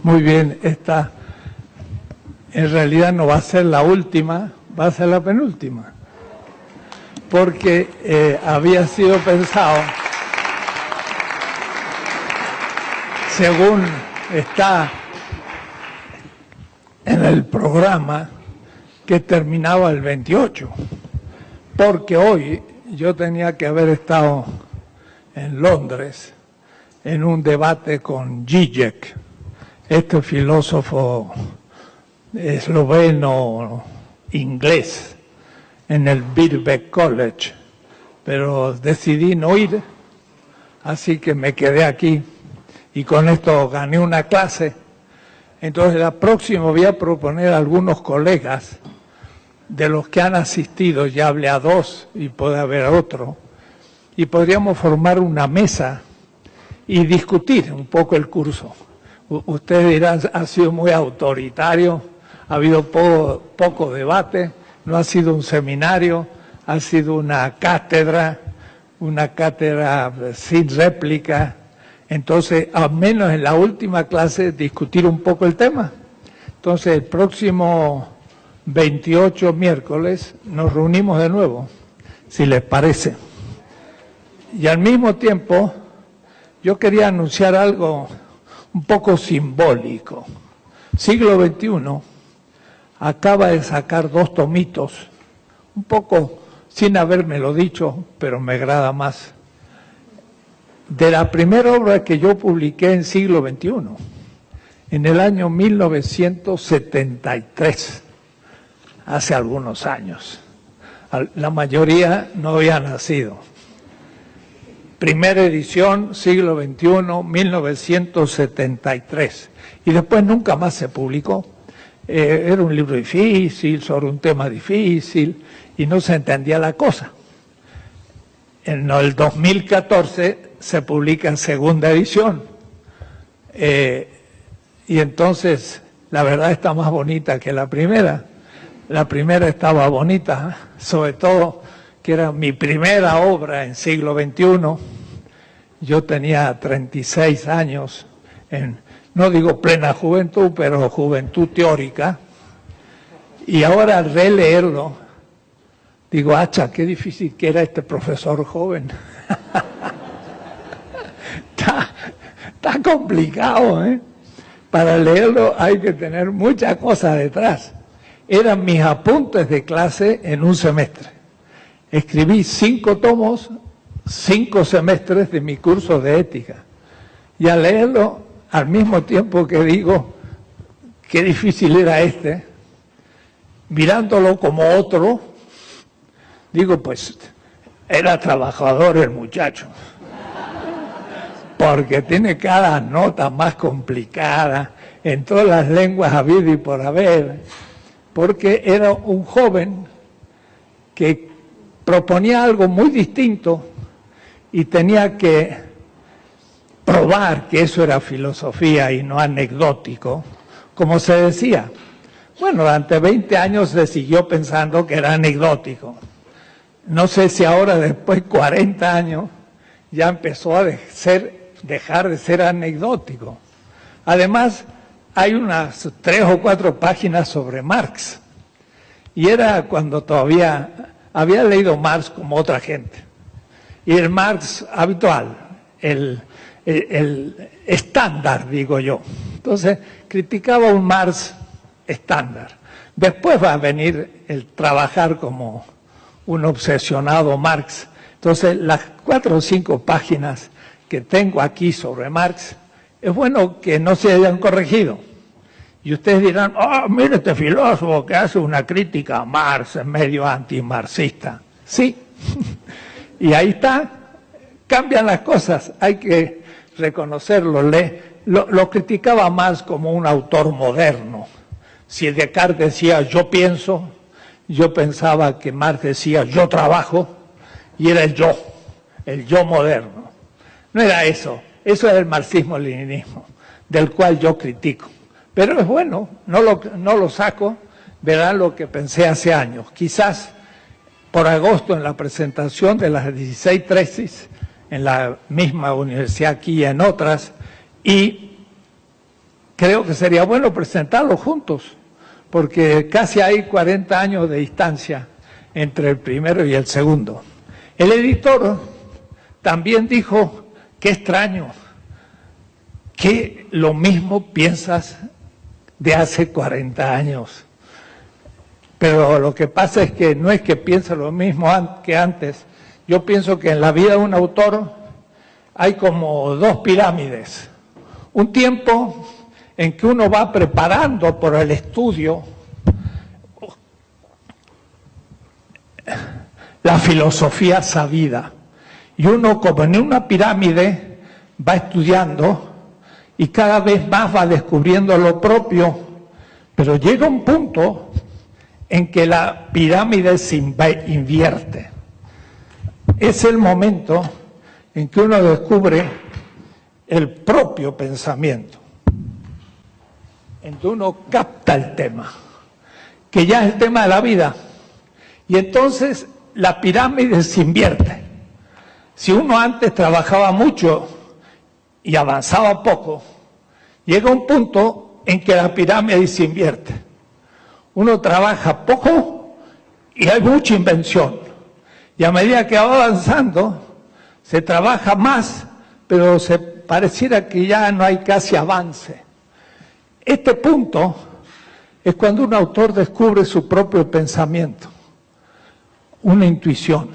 Muy bien, esta en realidad no va a ser la última, va a ser la penúltima, porque había sido pensado, según está en el programa, que terminaba el 28, porque hoy yo tenía que haber estado en Londres en un debate con Zizek, este filósofo esloveno inglés, en el Birkbeck College, pero decidí no ir, así que me quedé aquí y con esto gané una clase. Entonces la próxima voy a proponer a algunos colegas de los que han asistido, ya hablé a dos y puede haber otro, y podríamos formar una mesa y discutir un poco el curso. Ustedes dirán, ha sido muy autoritario, ha habido poco debate, no ha sido un seminario, ha sido una cátedra sin réplica. Entonces, al menos en la última clase, discutir un poco el tema. Entonces, el próximo 28 miércoles nos reunimos de nuevo, si les parece. Y al mismo tiempo, yo quería anunciar algo un poco simbólico. Siglo XXI acaba de sacar 2 tomitos, un poco sin habérmelo dicho, pero me agrada más, de la primera obra que yo publiqué en siglo XXI, en el año 1973, hace algunos años. La mayoría no había nacido. Primera edición, siglo XXI, 1973. Y después nunca más se publicó. Era un libro difícil, sobre un tema difícil, y no se entendía la cosa. En el 2014 se publica en segunda edición. Y entonces, la verdad está más bonita que la primera. La primera estaba bonita, sobre todo que era mi primera obra en siglo XXI. Yo tenía 36 años, no digo plena juventud, pero juventud teórica. Y ahora al releerlo, digo, hacha, qué difícil que era este profesor joven. Está complicado, ¿eh? Para leerlo hay que tener muchas cosas detrás. Eran mis apuntes de clase en un semestre. Escribí 5 tomos, 5 semestres de mi curso de ética. Y al leerlo, al mismo tiempo que digo, qué difícil era este, mirándolo como otro, digo, pues, era trabajador el muchacho. Porque tiene cada nota más complicada, en todas las lenguas habido y por haber, porque era un joven que proponía algo muy distinto y tenía que probar que eso era filosofía y no anecdótico, como se decía. Bueno, durante 20 años se siguió pensando que era anecdótico. No sé si ahora, después de 40 años, ya empezó a dejar de ser anecdótico. Además, hay unas 3 o 4 páginas sobre Marx. Y era cuando todavía había leído Marx como otra gente. Y el Marx habitual, el estándar, digo yo. Entonces, criticaba un Marx estándar. Después va a venir el trabajar como un obsesionado Marx. Entonces, las 4 o 5 páginas que tengo aquí sobre Marx, es bueno que no se hayan corregido. Y ustedes dirán, mire este filósofo que hace una crítica a Marx, es medio antimarxista. Sí, y ahí está, cambian las cosas, hay que reconocerlo. Lo criticaba Marx como un autor moderno. Si Descartes decía yo pienso, yo pensaba que Marx decía yo trabajo, y era el yo moderno. No era eso era el marxismo-leninismo, del cual yo critico. Pero es bueno, no lo saco, verán lo que pensé hace años. Quizás por agosto, en la presentación de las 16 tesis, en la misma universidad aquí y en otras, y creo que sería bueno presentarlos juntos, porque casi hay 40 años de distancia entre el primero y el segundo. El editor también dijo, qué extraño, que lo mismo piensas de hace 40 años. Pero lo que pasa es que no es que piense lo mismo que antes. Yo pienso que en la vida de un autor hay como dos pirámides. Un tiempo en que uno va preparando por el estudio la filosofía sabida. Y uno, como en una pirámide, va estudiando y cada vez más va descubriendo lo propio, pero llega un punto en que la pirámide se invierte. Es el momento en que uno descubre el propio pensamiento, en que uno capta el tema, que ya es el tema de la vida. Y entonces la pirámide se invierte. Si uno antes trabajaba mucho y avanzaba poco, llega un punto en que la pirámide se invierte. Uno trabaja poco y hay mucha invención. Y a medida que va avanzando, se trabaja más, pero pareciera que ya no hay casi avance. Este punto es cuando un autor descubre su propio pensamiento, una intuición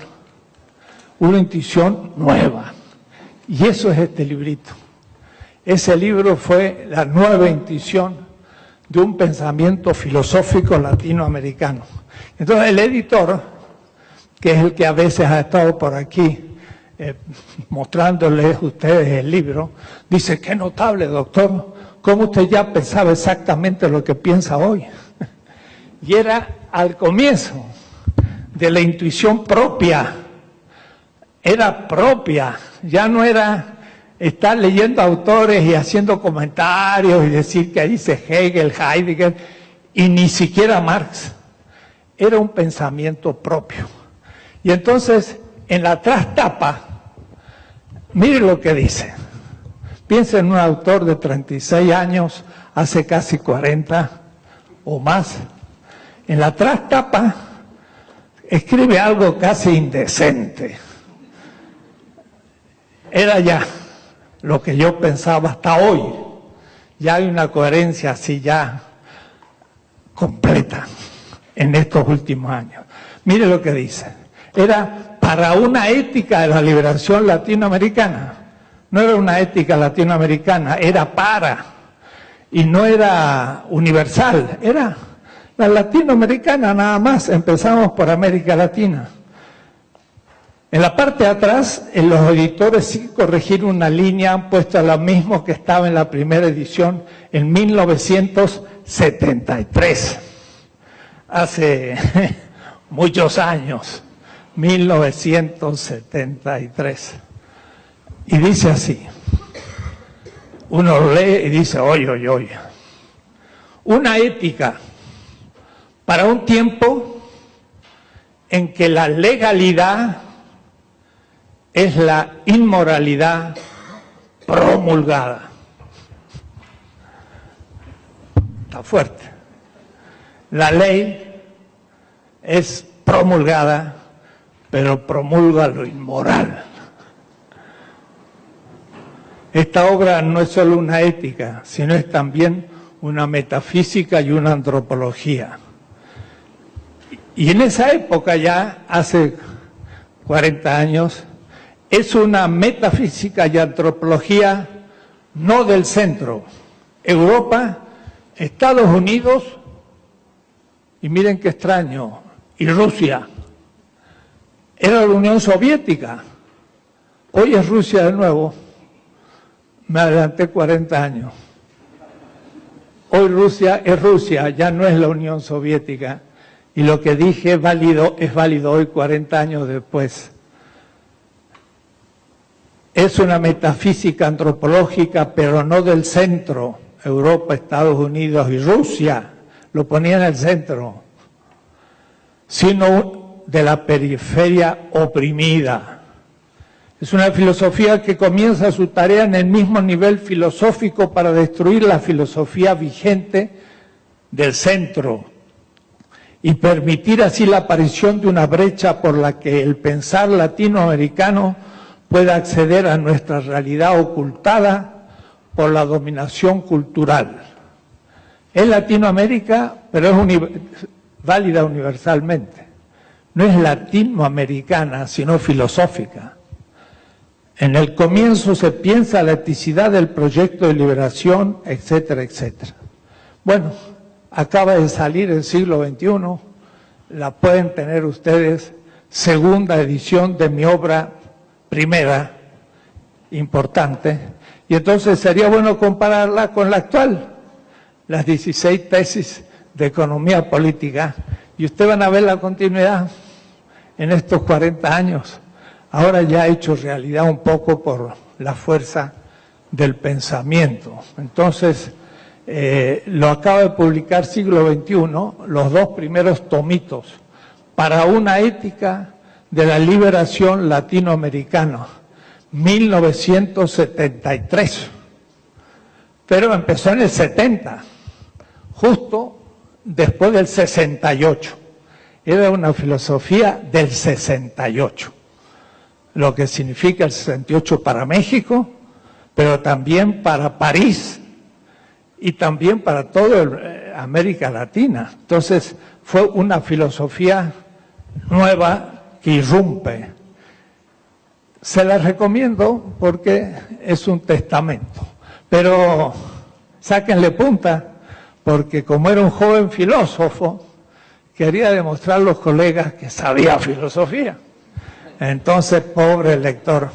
nueva. Y eso es este librito. Ese libro fue la nueva intuición de un pensamiento filosófico latinoamericano. Entonces el editor, que es el que a veces ha estado por aquí mostrándoles a ustedes el libro, dice, qué notable, doctor, cómo usted ya pensaba exactamente lo que piensa hoy. Y era al comienzo de la intuición propia, era propia, ya no era estar leyendo autores y haciendo comentarios y decir que dice Hegel, Heidegger, y ni siquiera Marx. Era un pensamiento propio. Y entonces, en la trastapa, mire lo que dice. Piensa en un autor de 36 años, hace casi 40 o más. En la trastapa escribe algo casi indecente. Era ya lo que yo pensaba hasta hoy. Ya hay una coherencia así ya completa en estos últimos años. Mire lo que dice. Era para una ética de la liberación latinoamericana. No era una ética latinoamericana, era para. Y no era universal, era la latinoamericana nada más. Empezamos por América Latina. En la parte de atrás, los editores sí corregieron una línea, han puesto lo mismo que estaba en la primera edición en 1973. Hace muchos años, 1973. Y dice así, uno lo lee y dice, oye. Una ética para un tiempo en que la legalidad es la inmoralidad promulgada. Está fuerte. La ley es promulgada, pero promulga lo inmoral. Esta obra no es solo una ética, sino es también una metafísica y una antropología. Y en esa época ya, hace 40 años, es una metafísica y antropología no del centro. Europa, Estados Unidos, y miren qué extraño, y Rusia. Era la Unión Soviética. Hoy es Rusia de nuevo. Me adelanté 40 años. Hoy Rusia es Rusia, ya no es la Unión Soviética. Y lo que dije es válido hoy 40 años después. Es una metafísica antropológica, pero no del centro. Europa, Estados Unidos y Rusia lo ponía en el centro, sino de la periferia oprimida. Es una filosofía que comienza su tarea en el mismo nivel filosófico para destruir la filosofía vigente del centro y permitir así la aparición de una brecha por la que el pensar latinoamericano pueda acceder a nuestra realidad ocultada por la dominación cultural. Es Latinoamérica, pero es válida universalmente. No es latinoamericana, sino filosófica. En el comienzo se piensa la eticidad del proyecto de liberación, etcétera, etcétera. Bueno, acaba de salir el siglo XXI, la pueden tener ustedes, segunda edición de mi obra primera, importante, y entonces sería bueno compararla con la actual, las 16 tesis de economía política, y ustedes van a ver la continuidad en estos 40 años. Ahora ya ha hecho realidad un poco por la fuerza del pensamiento. Entonces, lo acaba de publicar Siglo XXI, los dos primeros tomitos, para una ética de la liberación latinoamericana, 1973. Pero empezó en el 70, justo después del 68. Era una filosofía del 68. Lo que significa el 68 para México, pero también para París y también para toda América Latina. Entonces fue una filosofía nueva que irrumpe. Se la recomiendo porque es un testamento, pero sáquenle punta, porque como era un joven filósofo, quería demostrar a los colegas que sabía filosofía. Entonces, pobre lector,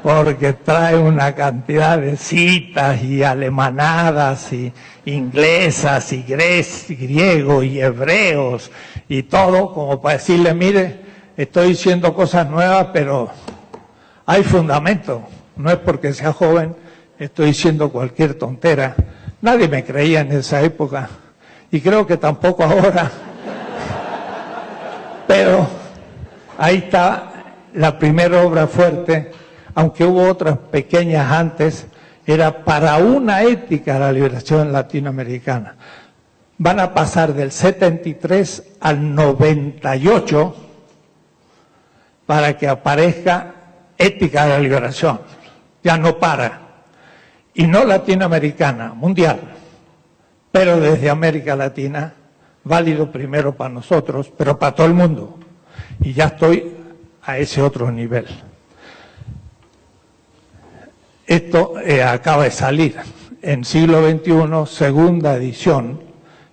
porque trae una cantidad de citas y alemanadas y inglesas y griegos y hebreos y todo, como para decirle, mire, estoy diciendo cosas nuevas, pero hay fundamento. No es porque sea joven, estoy diciendo cualquier tontera. Nadie me creía en esa época y creo que tampoco ahora. Pero ahí está la primera obra fuerte, aunque hubo otras pequeñas antes, era para una ética de la liberación latinoamericana. Van a pasar del 73 al 98 para que aparezca ética de la liberación. Ya no para. Y no latinoamericana, mundial. Pero desde América Latina, válido primero para nosotros, pero para todo el mundo. Y ya estoy a ese otro nivel. Esto acaba de salir en Siglo XXI, segunda edición.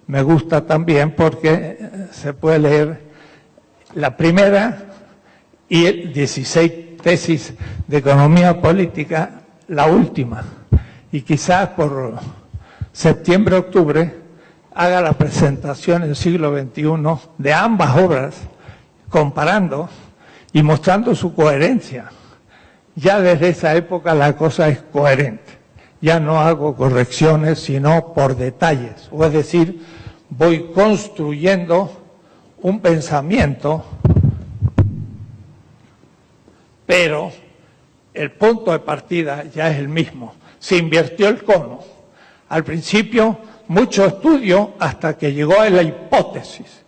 Me gusta también porque se puede leer la primera y 16 tesis de economía política, la última. Y quizás por septiembre, octubre, haga la presentación en Siglo XXI de ambas obras, comparando y mostrando su coherencia. Ya desde esa época la cosa es coherente. Ya no hago correcciones, sino por detalles. O es decir, voy construyendo un pensamiento, pero el punto de partida ya es el mismo. Se invirtió el cono. Al principio, mucho estudio hasta que llegó a la hipótesis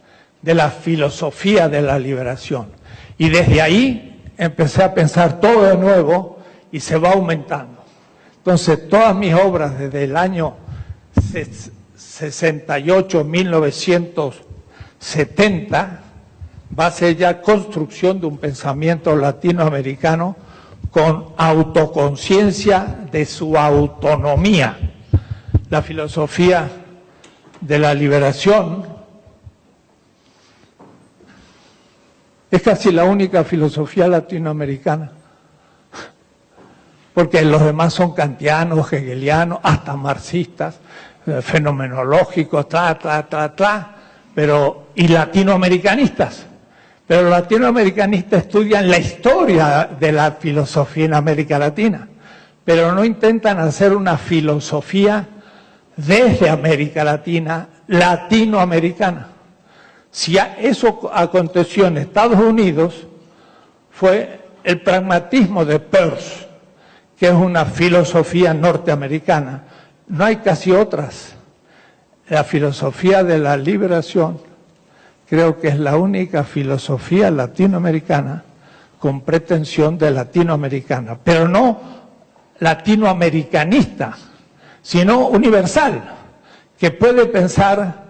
de la filosofía de la liberación. Y desde ahí empecé a pensar todo de nuevo y se va aumentando. Entonces, todas mis obras desde el año 68, 1970, va a ser ya construcción de un pensamiento latinoamericano con autoconciencia de su autonomía. La filosofía de la liberación es casi la única filosofía latinoamericana, porque los demás son kantianos, hegelianos, hasta marxistas, fenomenológicos, pero y latinoamericanistas. Pero los latinoamericanistas estudian la historia de la filosofía en América Latina, pero no intentan hacer una filosofía desde América Latina, latinoamericana. Si eso aconteció en Estados Unidos, fue el pragmatismo de Peirce, que es una filosofía norteamericana. No hay casi otras. La filosofía de la liberación creo que es la única filosofía latinoamericana con pretensión de latinoamericana, pero no latinoamericanista, sino universal, que puede pensar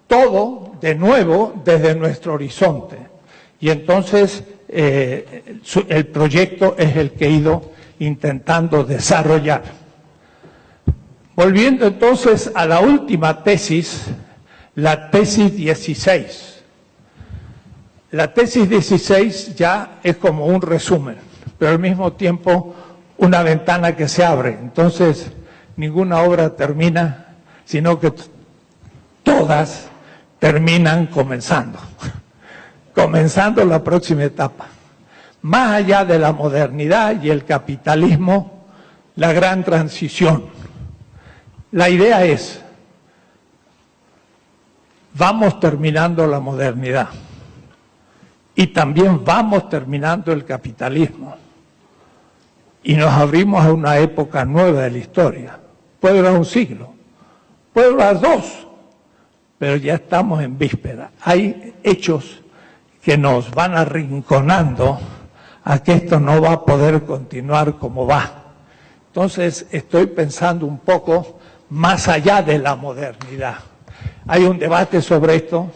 todo de nuevo desde nuestro horizonte. Y entonces el proyecto es el que he ido intentando desarrollar. Volviendo entonces a la última tesis, la tesis 16. La tesis 16 ya es como un resumen, pero al mismo tiempo una ventana que se abre. Entonces, ninguna obra termina, sino que todas terminan comenzando la próxima etapa. Más allá de la modernidad y el capitalismo, la gran transición. La idea es, vamos terminando la modernidad y también vamos terminando el capitalismo y nos abrimos a una época nueva de la historia. Puede durar un siglo, puede durar dos, pero ya estamos en víspera. Hay hechos que nos van arrinconando a que esto no va a poder continuar como va. Entonces estoy pensando un poco más allá de la modernidad. Hay un debate sobre esto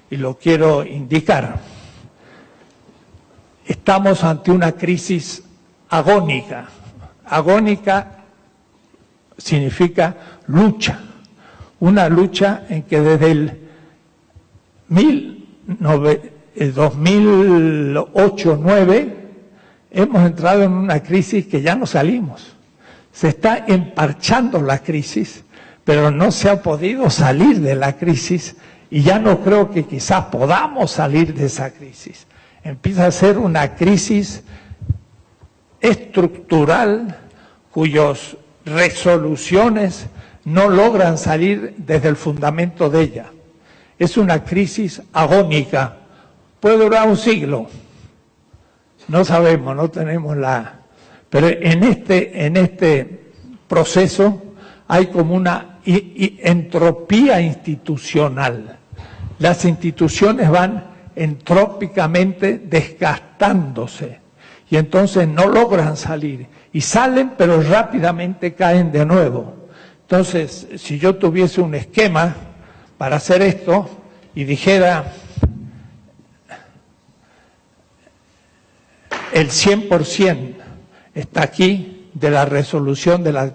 y lo quiero indicar. Estamos ante una crisis agónica. Agónica significa lucha. Una lucha en que desde el 2008-2009 hemos entrado en una crisis que ya no salimos. Se está emparchando la crisis, pero no se ha podido salir de la crisis y ya no creo que quizás podamos salir de esa crisis. Empieza a ser una crisis estructural cuyas resoluciones no logran salir desde el fundamento de ella. Es una crisis agónica. Puede durar un siglo. No sabemos, no tenemos la... Pero en este proceso hay como una entropía institucional. Las instituciones van entrópicamente desgastándose y entonces no logran salir. Y salen, pero rápidamente caen de nuevo. Entonces, si yo tuviese un esquema para hacer esto y dijera el 100% está aquí de la resolución de la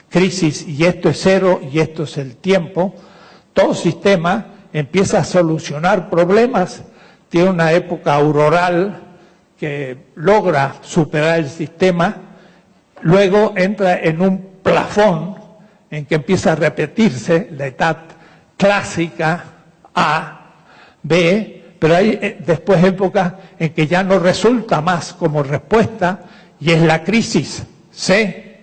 crisis y esto es cero y esto es el tiempo, todo sistema empieza a solucionar problemas, tiene una época auroral que logra superar el sistema, luego entra en un plafón en que empieza a repetirse la etapa clásica A, B, pero hay después épocas en que ya no resulta más como respuesta y es la crisis C.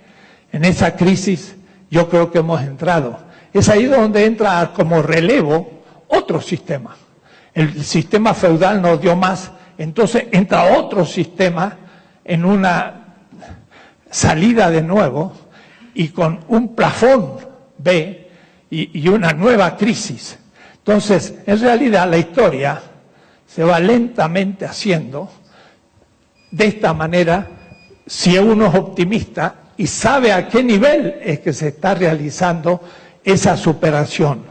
En esa crisis yo creo que hemos entrado. Es ahí donde entra como relevo otro sistema. El sistema feudal nos dio más, entonces entra otro sistema en una salida de nuevo y con un plafón B y una nueva crisis. Entonces, en realidad la historia se va lentamente haciendo de esta manera si uno es optimista y sabe a qué nivel es que se está realizando esa superación.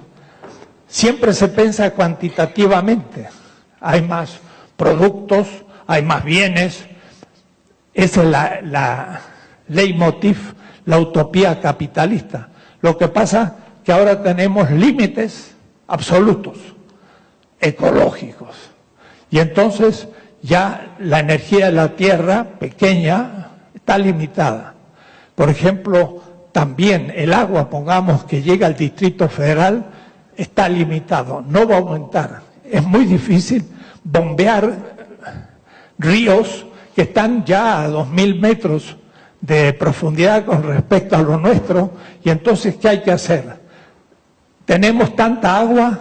Siempre se piensa cuantitativamente. Hay más productos, hay más bienes. Esa es la leitmotiv, la utopía capitalista. Lo que pasa que ahora tenemos límites absolutos, ecológicos. Y entonces ya la energía de la Tierra, pequeña, está limitada. Por ejemplo, también el agua, pongamos que llega al Distrito Federal, está limitado, no va a aumentar. Es muy difícil bombear ríos que están ya a 2.000 metros de profundidad con respecto a lo nuestro, y entonces, ¿qué hay que hacer? Tenemos tanta agua,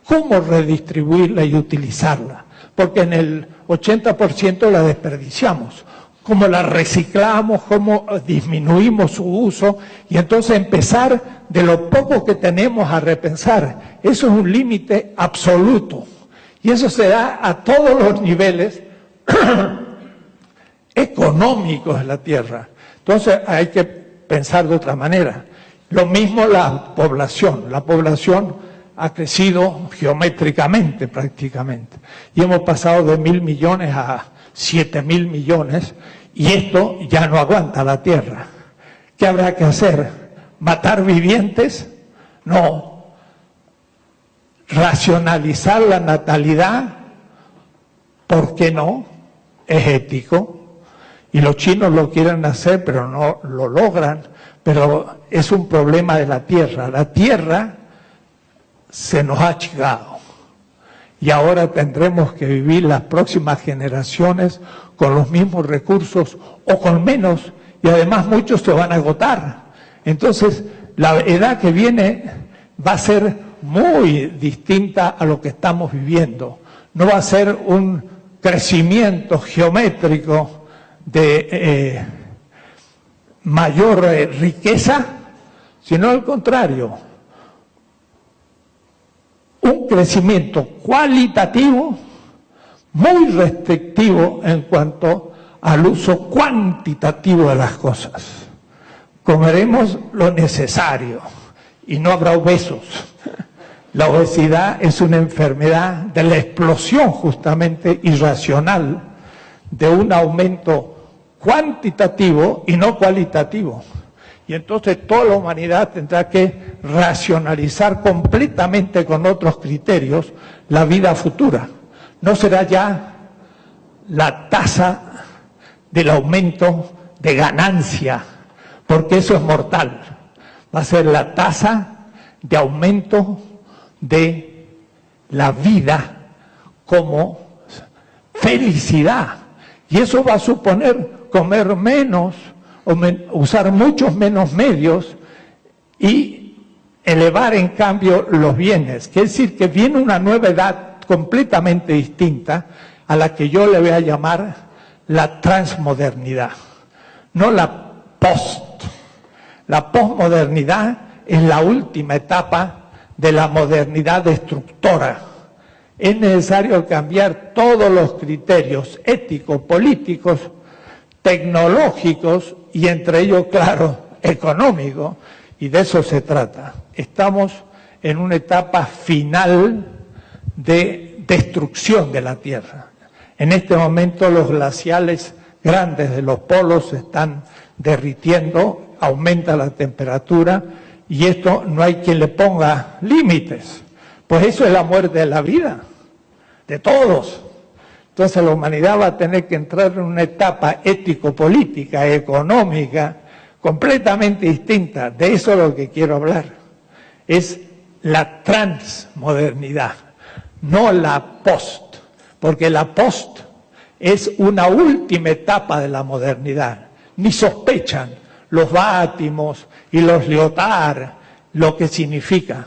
¿cómo redistribuirla y utilizarla? Porque en el 80% la desperdiciamos. Cómo la reciclamos, cómo disminuimos su uso, y entonces empezar de lo poco que tenemos a repensar. Eso es un límite absoluto. Y eso se da a todos los niveles económicos de la Tierra. Entonces hay que pensar de otra manera. Lo mismo la población. La población ha crecido geométricamente prácticamente. Y hemos pasado de 1.000 millones a 7.000 millones, y esto ya no aguanta la Tierra. ¿Qué habrá que hacer? ¿Matar vivientes? No. ¿Racionalizar la natalidad? ¿Por qué no? Es ético. Y los chinos lo quieren hacer, pero no lo logran. Pero es un problema de la Tierra. La Tierra se nos ha achicado. Y ahora tendremos que vivir las próximas generaciones con los mismos recursos o con menos, y además muchos se van a agotar. Entonces, la edad que viene va a ser muy distinta a lo que estamos viviendo. No va a ser un crecimiento geométrico de mayor riqueza, sino al contrario, un crecimiento cualitativo muy restrictivo en cuanto al uso cuantitativo de las cosas. Comeremos lo necesario y no habrá obesos. La obesidad es una enfermedad de la explosión justamente irracional de un aumento cuantitativo y no cualitativo. Y entonces toda la humanidad tendrá que racionalizar completamente con otros criterios la vida futura. No será ya la tasa del aumento de ganancia, porque eso es mortal. Va a ser la tasa de aumento de la vida como felicidad. Y eso va a suponer comer menos, usar muchos menos medios y elevar en cambio los bienes. Quiere decir que viene una nueva edad completamente distinta a la que yo le voy a llamar la transmodernidad, no la post. La postmodernidad es la última etapa de la modernidad destructora. Es necesario cambiar todos los criterios éticos, políticos, tecnológicos y entre ellos, claro, económicos, y de eso se trata. Estamos en una etapa final de destrucción de la Tierra. En este momento los glaciales grandes de los polos se están derritiendo, aumenta la temperatura y esto no hay quien le ponga límites. Pues eso es la muerte de la vida, de todos. Entonces la humanidad va a tener que entrar en una etapa ético-política, económica, completamente distinta. De eso es lo que quiero hablar. Es la transmodernidad, no la post, porque la post es una última etapa de la modernidad. Ni sospechan los Bátimos y los Lyotard lo que significa,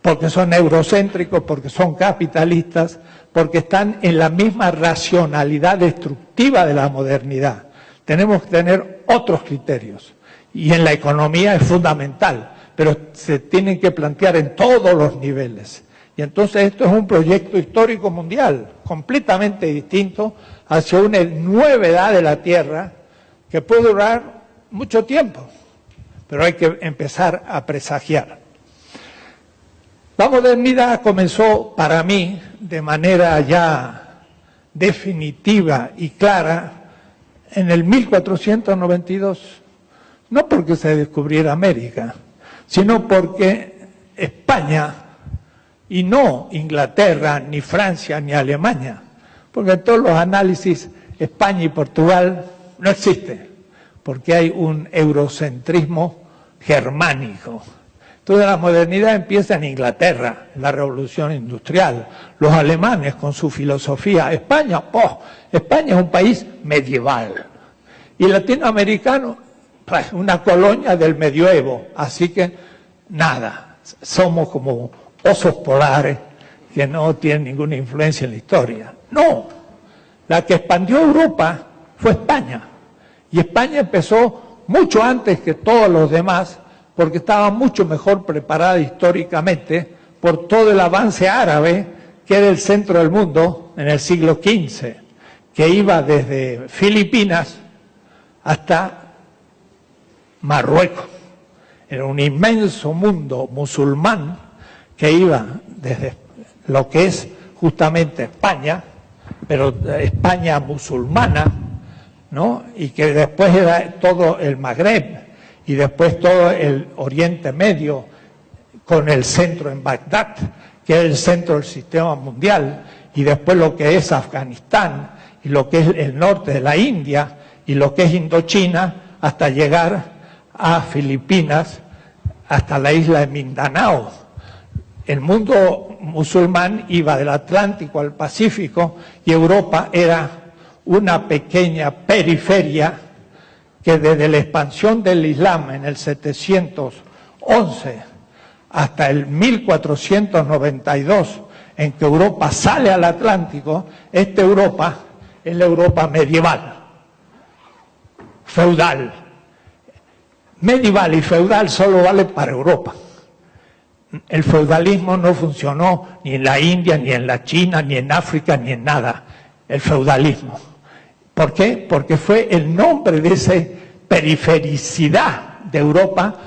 porque son eurocéntricos, porque son capitalistas, porque están en la misma racionalidad destructiva de la modernidad. Tenemos que tener otros criterios, y en la economía es fundamental, pero se tienen que plantear en todos los niveles. Y entonces esto es un proyecto histórico mundial, completamente distinto, hacia una nueva edad de la Tierra, que puede durar mucho tiempo, pero hay que empezar a presagiar. La modernidad comenzó para mí de manera ya definitiva y clara en el 1492, no porque se descubriera América, sino porque España, y no Inglaterra, ni Francia, ni Alemania, porque en todos los análisis España y Portugal no existen, porque hay un eurocentrismo germánico. Entonces la modernidad empieza en Inglaterra, en la Revolución Industrial, los alemanes con su filosofía. España es un país medieval, y latinoamericano, pues, una colonia del medioevo, así que nada, somos como osos polares que no tienen ninguna influencia en la historia. No, La que expandió Europa fue España. Y España empezó mucho antes que todos los demás, porque estaba mucho mejor preparada históricamente por todo el avance árabe, que era el centro del mundo en el siglo XV, que iba desde Filipinas hasta Marruecos. Era un inmenso mundo musulmán que iba desde lo que es justamente España, pero España musulmana, ¿no? Y que después era todo el Magreb y después todo el Oriente Medio, con el centro en Bagdad, que es el centro del sistema mundial, y después lo que es Afganistán, y lo que es el norte de la India, y lo que es Indochina, hasta llegar a Filipinas, hasta la isla de Mindanao. El mundo musulmán iba del Atlántico al Pacífico, y Europa era una pequeña periferia que desde la expansión del Islam en el 711 hasta el 1492, en que Europa sale al Atlántico, esta Europa es la Europa medieval, feudal. Medieval y feudal solo vale para Europa. El feudalismo no funcionó ni en la India, ni en la China, ni en África, ni en nada. El feudalismo. ¿Por qué? Porque fue el nombre de esa perifericidad de Europa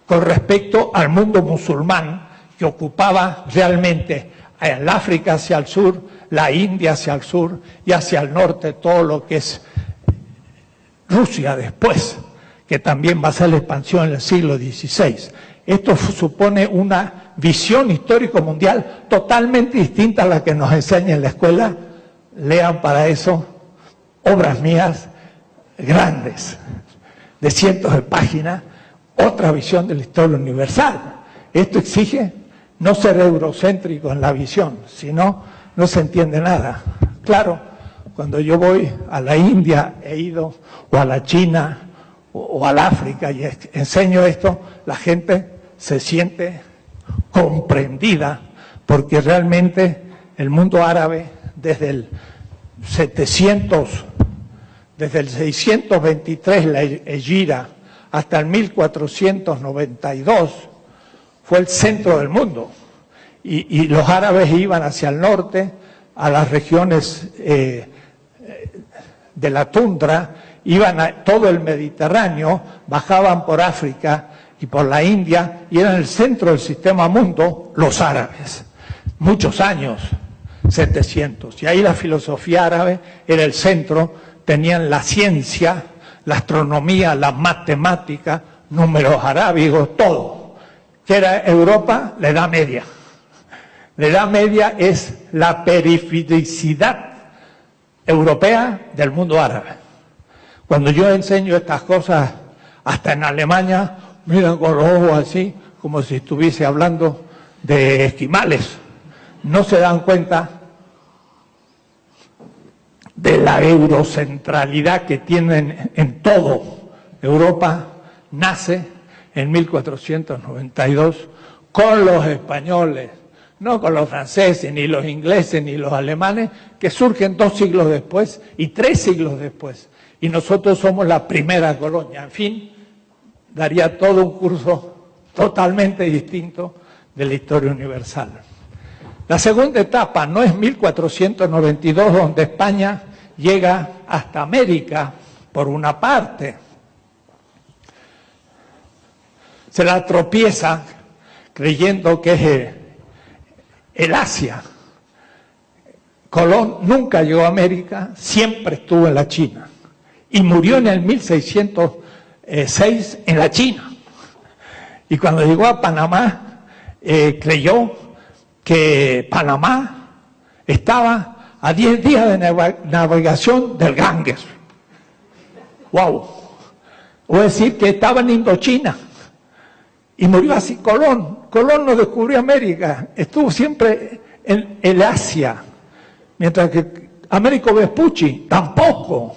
con respecto al mundo musulmán, que ocupaba realmente el África hacia el sur, la India hacia el sur y hacia el norte todo lo que es Rusia después, que también va a ser la expansión en el siglo XVI. Esto supone una visión histórico mundial totalmente distinta a la que nos enseña en la escuela. Lean para eso obras mías grandes, de cientos de páginas, otra visión de la historia universal. Esto exige no ser eurocéntrico en la visión, si no, no se entiende nada. Claro, cuando yo voy a la India, he ido, o a la China, o al África, y enseño esto, la gente se siente comprendida, porque realmente el mundo árabe, desde el 623, la Hegira, hasta el 1492, fue el centro del mundo. Y los árabes iban hacia el norte, a las regiones de la tundra, iban a todo el Mediterráneo, bajaban por África y por la India, y eran el centro del sistema mundo los árabes. Muchos años, 700. Y ahí la filosofía árabe era el centro, tenían la ciencia, la astronomía, la matemática, números arábigos, todo. Que era Europa, la Edad Media. La Edad Media es la perifericidad europea del mundo árabe. Cuando yo enseño estas cosas, hasta en Alemania, miran con los ojos así, como si estuviese hablando de esquimales. No se dan cuenta de la eurocentralidad que tienen en todo. Europa nace en 1492 con los españoles, no con los franceses, ni los ingleses, ni los alemanes, que surgen 2 siglos después y 3 siglos después. Y nosotros somos la primera colonia. En fin, daría todo un curso totalmente distinto de la historia universal. La segunda etapa no es 1492, donde España llega hasta América, por una parte. Se la tropieza creyendo que es el Asia. Colón nunca llegó a América, siempre estuvo en la China. Y murió en el 1606 en la China. Y cuando llegó a Panamá, creyó que Panamá estaba a 10 días de navegación del Ganges. ¡Wow! O decir que estaba en Indochina. Y murió así Colón. Colón no descubrió América, estuvo siempre en el Asia. Mientras que Américo Vespucci tampoco.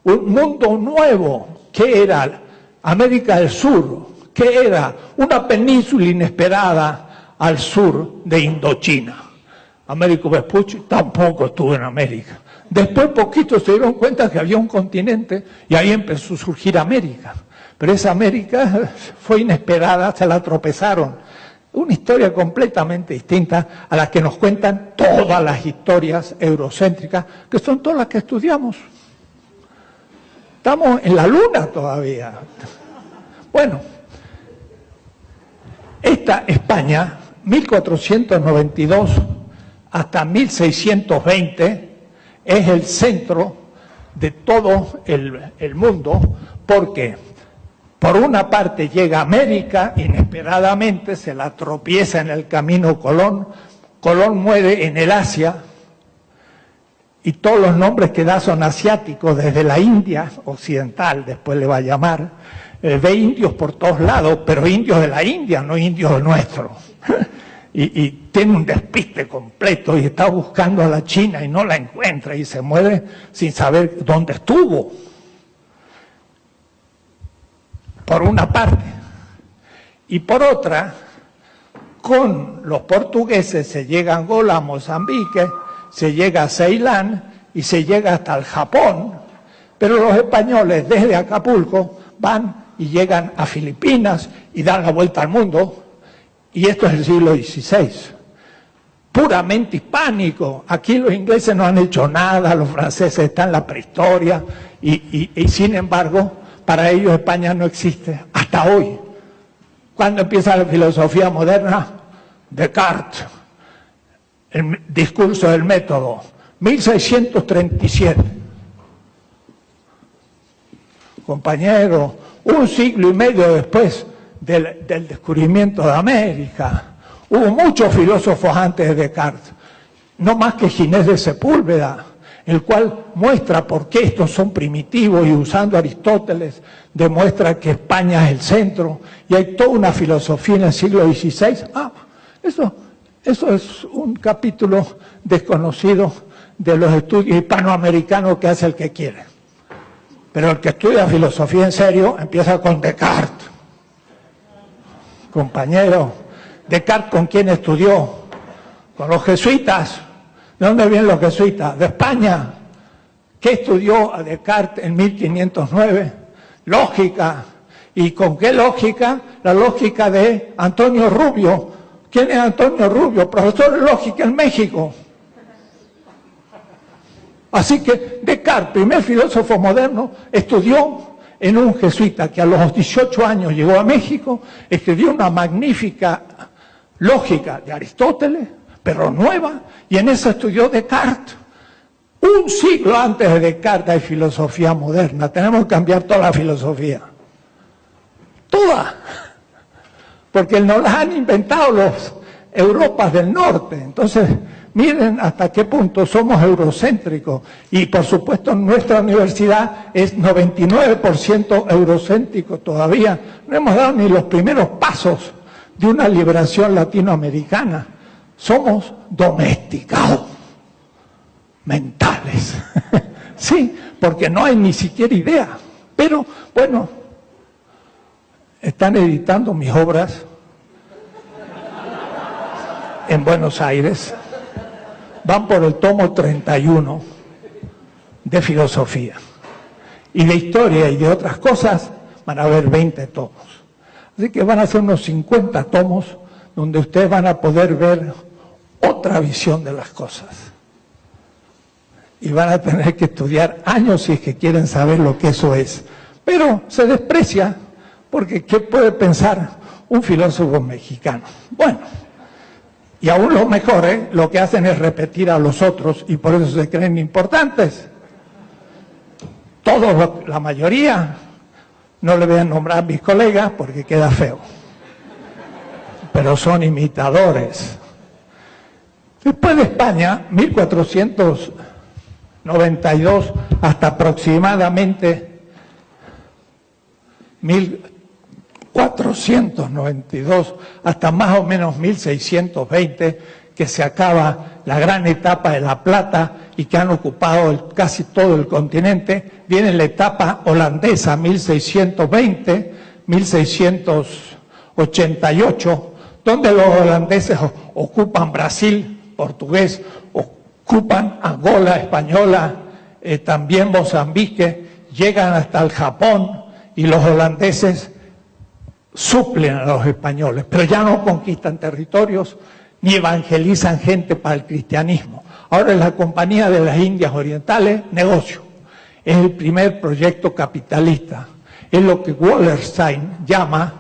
Un mundo nuevo. ¿Qué era? América del Sur. ¿Qué era? Una península inesperada al sur de Indochina. Américo Vespucci tampoco estuvo en América. Después poquito se dieron cuenta que había un continente y ahí empezó a surgir América. Pero esa América fue inesperada, se la tropezaron. Una historia completamente distinta a la que nos cuentan todas las historias eurocéntricas, que son todas las que estudiamos. Estamos en la luna todavía. Bueno, esta España, 1492 hasta 1620, es el centro de todo el mundo, porque por una parte llega América, inesperadamente se la tropieza en el camino Colón. Colón muere en el Asia y todos los nombres que da son asiáticos, desde la India occidental, después le va a llamar. Ve indios por todos lados, pero indios de la India, no indios nuestros. Y tiene un despiste completo y está buscando a la China y no la encuentra y se muere sin saber dónde estuvo. Por una parte. Y por otra, con los portugueses se llega a Angola, a Mozambique, se llega a Ceilán y se llega hasta el Japón, pero los españoles desde Acapulco van y llegan a Filipinas y dan la vuelta al mundo, y esto es el siglo XVI. Puramente hispánico. Aquí los ingleses no han hecho nada, los franceses están en la prehistoria, y sin embargo, para ellos España no existe hasta hoy. ¿Cuándo empieza la filosofía moderna? Descartes, el discurso del método, 1637. Compañero, un siglo y medio después del descubrimiento de América. Hubo muchos filósofos antes de Descartes, no más que Ginés de Sepúlveda, el cual muestra por qué estos son primitivos, y usando Aristóteles demuestra que España es el centro, y hay toda una filosofía en el siglo XVI. Eso es un capítulo desconocido de los estudios hispanoamericanos que hace el que quiere. Pero el que estudia filosofía en serio empieza con Descartes. Compañero, Descartes, ¿con quién estudió? Con los jesuitas. ¿De dónde vienen los jesuitas? De España. ¿Qué estudió a Descartes en 1509? Lógica. ¿Y con qué lógica? La lógica de Antonio Rubio. ¿Quién es Antonio Rubio? Profesor de lógica en México. Así que Descartes, primer filósofo moderno, estudió en un jesuita que a los 18 años llegó a México, escribió una magnífica lógica de Aristóteles, pero nueva, y en eso estudió Descartes. Un siglo antes de Descartes hay filosofía moderna. Tenemos que cambiar toda la filosofía. Toda. Porque nos las han inventado los Europas del Norte. Entonces, miren hasta qué punto somos eurocéntricos. Y por supuesto nuestra universidad es 99% eurocéntrico todavía. No hemos dado ni los primeros pasos de una liberación latinoamericana. Somos domesticados, mentales. Sí, porque no hay ni siquiera idea. Pero, bueno, están editando mis obras en Buenos Aires. Van por el tomo 31 de filosofía. Y de historia y de otras cosas van a haber 20 tomos. Así que van a ser unos 50 tomos donde ustedes van a poder ver otra visión de las cosas. Y van a tener que estudiar años si es que quieren saber lo que eso es. Pero se desprecia, porque ¿qué puede pensar un filósofo mexicano? Bueno, y aún los mejores lo que hacen es repetir a los otros y por eso se creen importantes. Todos, la mayoría, no le voy a nombrar a mis colegas porque queda feo. Pero son imitadores. Después de España, 1492 hasta aproximadamente 1492, hasta más o menos 1620, que se acaba la gran etapa de la plata y que han ocupado casi todo el continente. Viene la etapa holandesa, 1620, 1688, donde los holandeses ocupan Brasil, portugués, ocupan Angola española, también Mozambique, llegan hasta el Japón y los holandeses suplen a los españoles, pero ya no conquistan territorios ni evangelizan gente para el cristianismo. Ahora es la Compañía de las Indias Orientales, negocio. Es el primer proyecto capitalista. Es lo que Wallerstein llama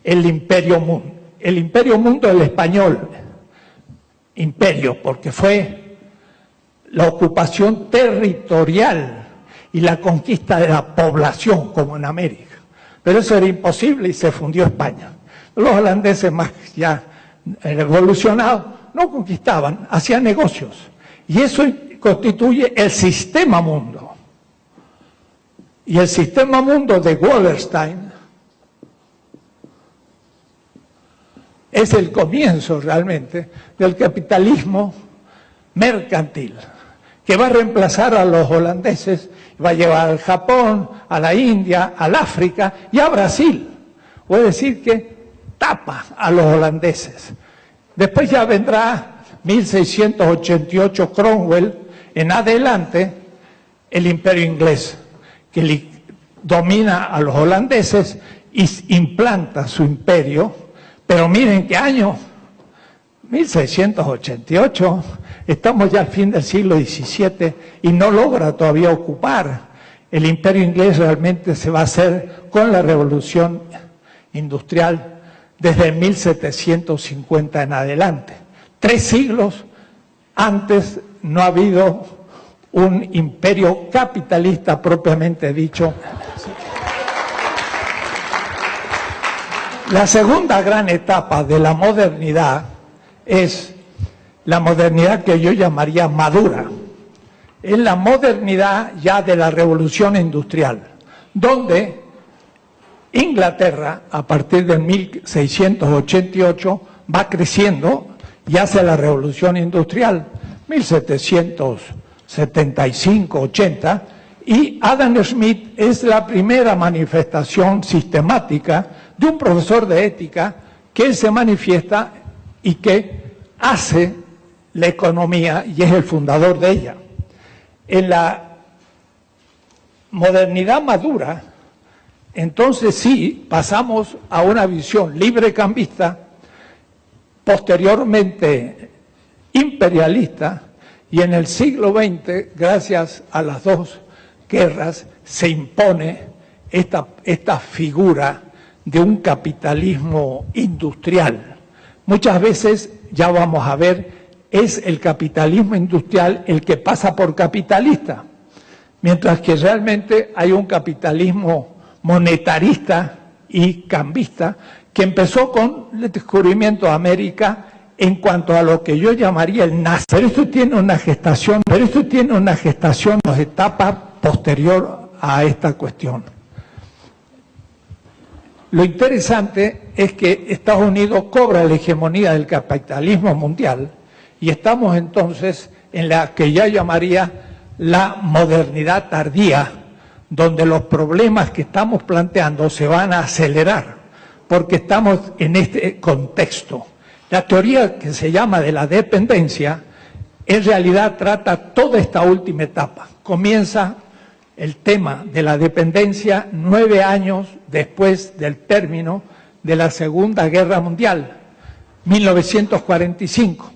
el imperio mundo. El imperio mundo del español, imperio, porque fue la ocupación territorial y la conquista de la población, como en América. Pero eso era imposible y se fundió España. Los holandeses más ya revolucionados no conquistaban, hacían negocios. Y eso constituye el sistema mundo. Y el sistema mundo de Wallerstein es el comienzo realmente del capitalismo mercantil, que va a reemplazar a los holandeses, va a llevar al Japón, a la India, al África y a Brasil. Puede decir que tapa a los holandeses. Después ya vendrá 1688 Cromwell, en adelante el imperio inglés, que domina a los holandeses y implanta su imperio. Pero miren qué año, 1688, estamos ya al fin del siglo XVII y no logra todavía ocupar. El imperio inglés realmente se va a hacer con la revolución industrial desde 1750 en adelante. 3 siglos antes no ha habido un imperio capitalista propiamente dicho. La segunda gran etapa de la modernidad es la modernidad que yo llamaría madura. Es la modernidad ya de la revolución industrial, donde Inglaterra, a partir de 1688, va creciendo y hace la revolución industrial, 1775-80, y Adam Smith es la primera manifestación sistemática de un profesor de ética que se manifiesta y que hace la economía y es el fundador de ella. En la modernidad madura, entonces sí, pasamos a una visión librecambista, posteriormente imperialista, y en el siglo XX, gracias a las 2 guerras, se impone esta figura de un capitalismo industrial. Muchas veces, ya vamos a ver, es el capitalismo industrial el que pasa por capitalista, mientras que realmente hay un capitalismo monetarista y cambista que empezó con el descubrimiento de América en cuanto a lo que yo llamaría el nazi. Pero esto tiene una gestación, dos etapas posterior a esta cuestión. Lo interesante es que Estados Unidos cobra la hegemonía del capitalismo mundial y estamos entonces en la que yo llamaría la modernidad tardía, donde los problemas que estamos planteando se van a acelerar, porque estamos en este contexto. La teoría que se llama de la dependencia, en realidad trata toda esta última etapa. Comienza el tema de la dependencia 9 años después del término de la Segunda Guerra Mundial, 1945,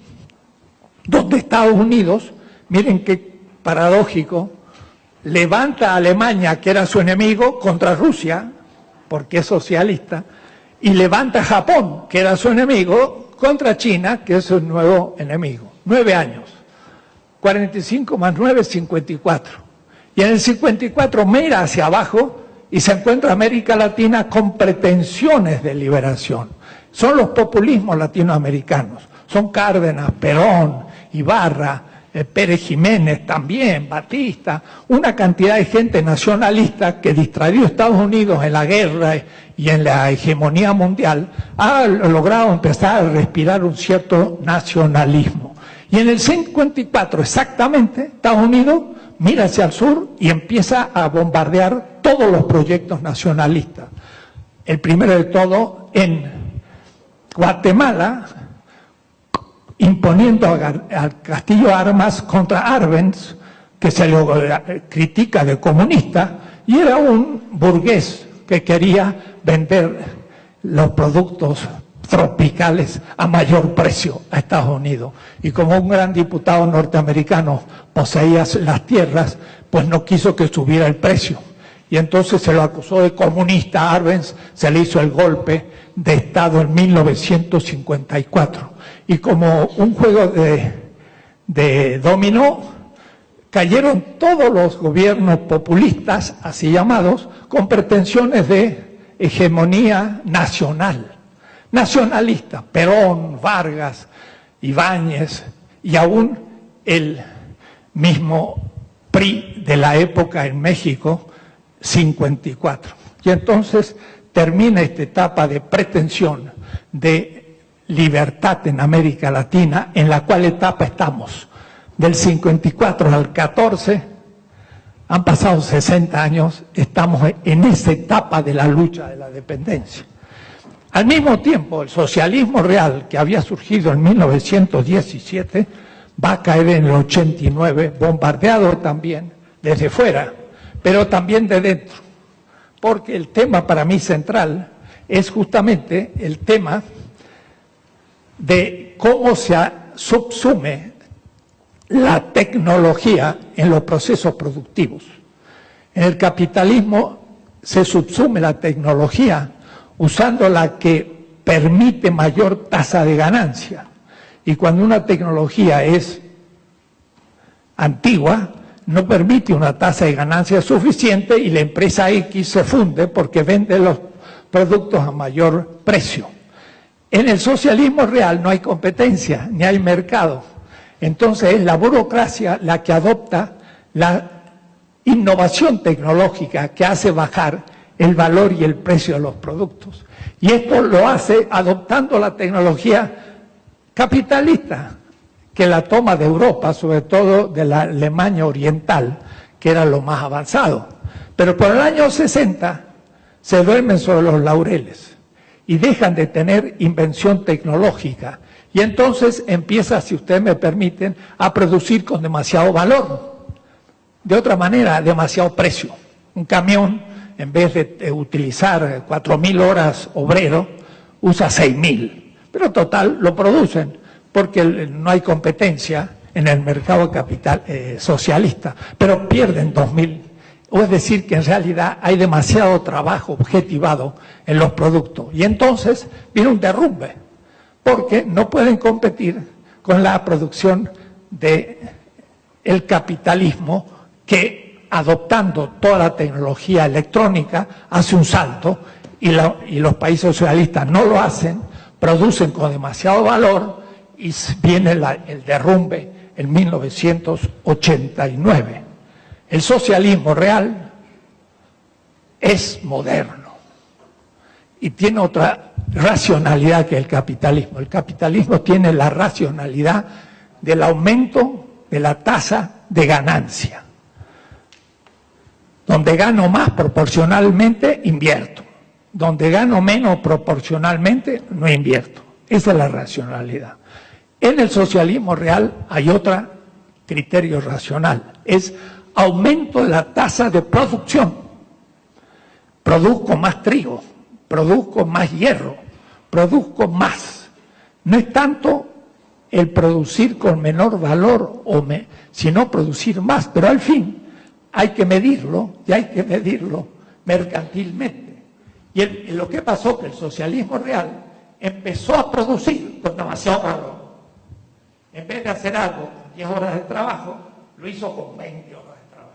donde Estados Unidos, miren qué paradójico, levanta a Alemania, que era su enemigo, contra Rusia, porque es socialista, y levanta a Japón, que era su enemigo, contra China, que es su nuevo enemigo. 9 años. 45 más 9, 54. Y en el 54 mira hacia abajo y se encuentra América Latina con pretensiones de liberación. Son los populismos latinoamericanos. Son Cárdenas, Perón, Ibarra, Pérez Jiménez también, Batista, una cantidad de gente nacionalista que distraído a Estados Unidos en la guerra y en la hegemonía mundial, ha logrado empezar a respirar un cierto nacionalismo. Y en el 54 exactamente, Estados Unidos mira hacia el sur y empieza a bombardear todos los proyectos nacionalistas. El primero de todo en Guatemala, imponiendo al Castillo Armas contra Arbenz, que que se lo critica de comunista, y era un burgués que quería vender los productos tropicales a mayor precio a Estados Unidos. Y como un gran diputado norteamericano poseía las tierras, pues no quiso que subiera el precio. Y entonces se lo acusó de comunista. Arbenz se le hizo el golpe de Estado en 1954. Y como un juego de dominó, cayeron todos los gobiernos populistas, así llamados, con pretensiones de hegemonía nacional. Nacionalista, Perón, Vargas, Ibáñez y aún el mismo PRI de la época en México, 54. Y entonces termina esta etapa de pretensión de libertad en América Latina, en la cual etapa estamos. Del 54 al 14, han pasado 60 años, estamos en esa etapa de la lucha de la dependencia. Al mismo tiempo, el socialismo real, que había surgido en 1917, va a caer en el 89, bombardeado también desde fuera, pero también de dentro, porque el tema para mí central es justamente el tema de cómo se subsume la tecnología en los procesos productivos. En el capitalismo se subsume la tecnología usando la que permite mayor tasa de ganancia. Y cuando una tecnología es antigua, no permite una tasa de ganancia suficiente y la empresa X se funde porque vende los productos a mayor precio. En el socialismo real no hay competencia, ni hay mercado. Entonces es la burocracia la que adopta la innovación tecnológica que hace bajar el valor y el precio de los productos. Y esto lo hace adoptando la tecnología capitalista, que la toma de Europa, sobre todo de la Alemania oriental, que era lo más avanzado. Pero por el año 60 se duermen sobre los laureles y dejan de tener invención tecnológica. Y entonces empieza, si ustedes me permiten, a producir con demasiado valor. De otra manera, demasiado precio. Un camión, en vez de utilizar 4.000 horas obrero, usa 6.000. Pero total, lo producen, porque no hay competencia en el mercado capital socialista. Pero pierden 2.000. O es decir, que en realidad hay demasiado trabajo objetivado en los productos. Y entonces viene un derrumbe, porque no pueden competir con la producción del capitalismo que, adoptando toda la tecnología electrónica, hace un salto y los países socialistas no lo hacen, producen con demasiado valor y viene el derrumbe en 1989. El socialismo real es moderno y tiene otra racionalidad que el capitalismo. El capitalismo tiene la racionalidad del aumento de la tasa de ganancia. Donde gano más proporcionalmente, invierto. Donde gano menos proporcionalmente, no invierto. Esa es la racionalidad. En el socialismo real hay otro criterio racional. Es aumento de la tasa de producción. Produzco más trigo, produzco más hierro, produzco más. No es tanto el producir con menor valor, sino producir más, pero al fin hay que medirlo, y hay que medirlo mercantilmente. Y lo que pasó que el socialismo real empezó a producir con demasiado valor. En vez de hacer algo con 10 horas de trabajo, lo hizo con 20 horas de trabajo.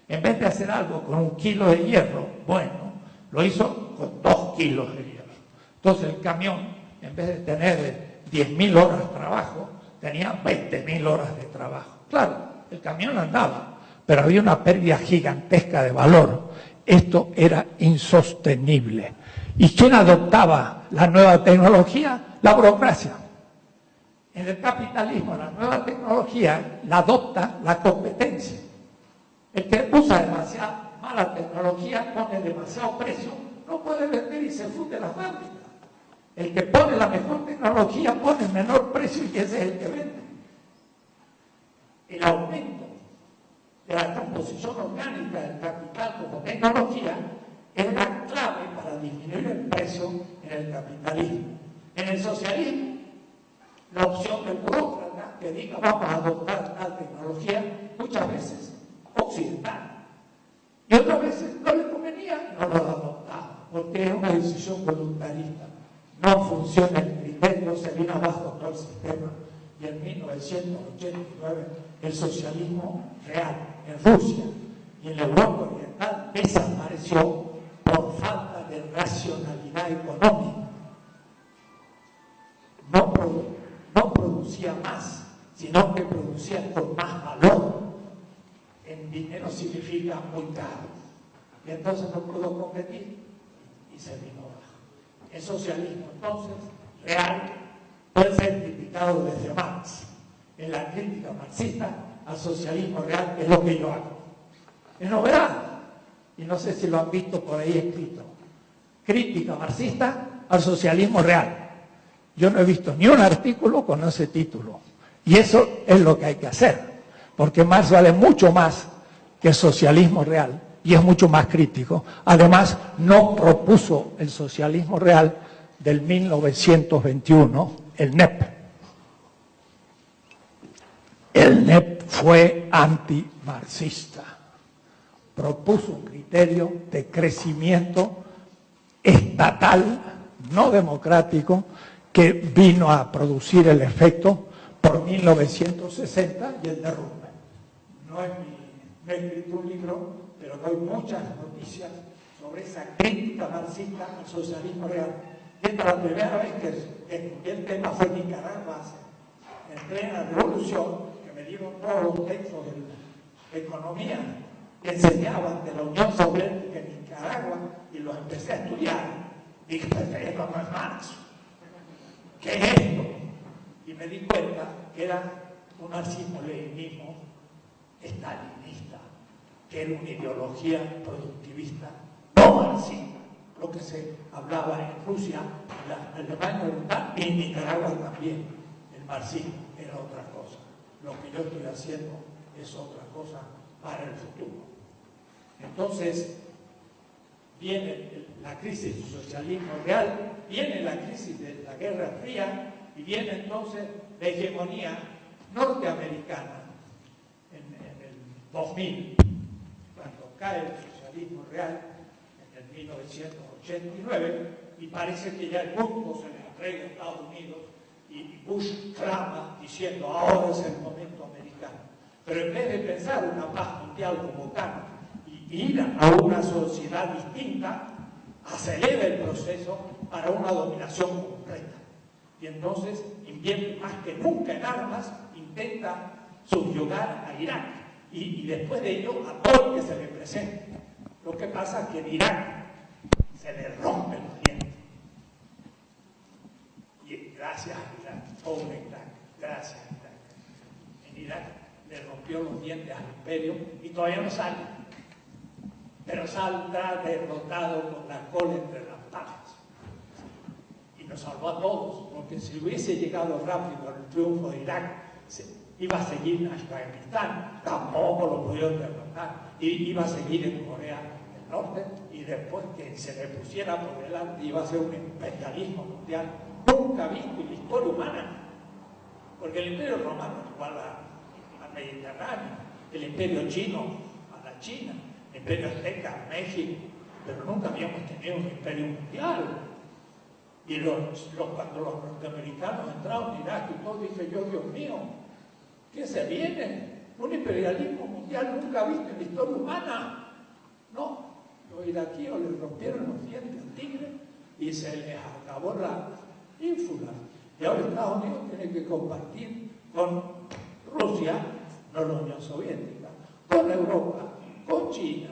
En vez de hacer algo con 1 kilo de hierro, bueno, lo hizo con 2 kilos de hierro. Entonces el camión, en vez de tener 10.000 horas de trabajo, tenía 20.000 horas de trabajo. Claro, el camión andaba, pero había una pérdida gigantesca de valor. Esto era insostenible. ¿Y quién adoptaba la nueva tecnología? La burocracia. En el capitalismo, la nueva tecnología la adopta la competencia. El que usa demasiada mala tecnología, pone demasiado precio, no puede vender y se funde la fábrica. El que pone la mejor tecnología pone el menor precio y ese es el que vende. El aumento que la composición orgánica del capital como tecnología es la clave para disminuir el precio en el capitalismo. En el socialismo, la opción del burócrata que diga vamos a adoptar tal tecnología, muchas veces occidental, y otras veces no le convenía y no lo adoptaba, porque es una decisión voluntarista. No funciona el criterio, se vino abajo todo el sistema, y en 1989 el socialismo real en Rusia y en la Europa Oriental desapareció por falta de racionalidad económica. No producía más, sino que producía con más valor. En dinero significa muy caro. Y entonces no pudo competir y se vino abajo. El socialismo, entonces, real, puede ser criticado desde Marx. En la crítica marxista al socialismo real es lo que yo hago. Es novedad. Y no sé si lo han visto por ahí escrito. Crítica marxista al socialismo real. Yo no he visto ni un artículo con ese título. Y eso es lo que hay que hacer. Porque Marx vale mucho más que el socialismo real. Y es mucho más crítico. Además, no propuso el socialismo real del 1921, el NEP. El NEP fue antimarxista. Propuso un criterio de crecimiento estatal, no democrático, que vino a producir el efecto por 1960 y el derrumbe. No he escrito un libro, pero doy muchas noticias sobre esa crítica marxista al socialismo real. Y esta la primera vez que escribí el tema fue en Nicaragua, en plena revolución, que me dieron todos los textos de economía que enseñaban de la Unión Soviética en Nicaragua, y los empecé a estudiar. Dije, esto no es Marx. ¿Qué es esto? Y me di cuenta que era un marxismo-leninismo estalinista, que era una ideología productivista no marxista, lo que se hablaba en Rusia, en Alemania Oriental y en Nicaragua también. El marxismo era otra cosa. Lo que yo estoy haciendo es otra cosa para el futuro. Entonces, viene la crisis del socialismo real, viene la crisis de la Guerra Fría y viene entonces la hegemonía norteamericana en el 2000, cuando cae el socialismo real en el 1989 y parece que ya el mundo se le entrega a Estados Unidos y Bush clama diciendo ahora es el momento americano. Pero en vez de pensar una paz mundial como tal y ir a una sociedad distinta, acelera el proceso para una dominación completa. Y entonces invierte más que nunca en armas, intenta subyugar a Irak y después de ello a todo el que se le presente. Lo que pasa es que en Irak se le rompe los dientes. Y gracias a Irak, pobre Irak, gracias a Irak. En Irak le rompió los dientes al imperio y todavía no sale. Pero saldrá derrotado con la cola entre las patas. Y nos salvó a todos, porque si hubiese llegado rápido al triunfo de Irak, iba a seguir en Afganistán, tampoco lo pudieron derrotar, y iba a seguir en Corea del Norte, y después que se le pusiera por delante iba a ser un imperialismo mundial nunca visto en la historia humana, porque el imperio romano igual al Mediterráneo, el imperio chino a la China, el imperio azteca a México, pero nunca habíamos tenido un imperio mundial. Y cuando los norteamericanos entraron en Irak y todo, dije yo, Dios mío, ¿qué se viene? Un imperialismo mundial nunca visto en la historia humana. No, los iraquíes les rompieron los dientes al tigre y se les acabó la ínfula. Y ahora Estados Unidos tiene que compartir con Rusia, no la Unión Soviética, con Europa, con China,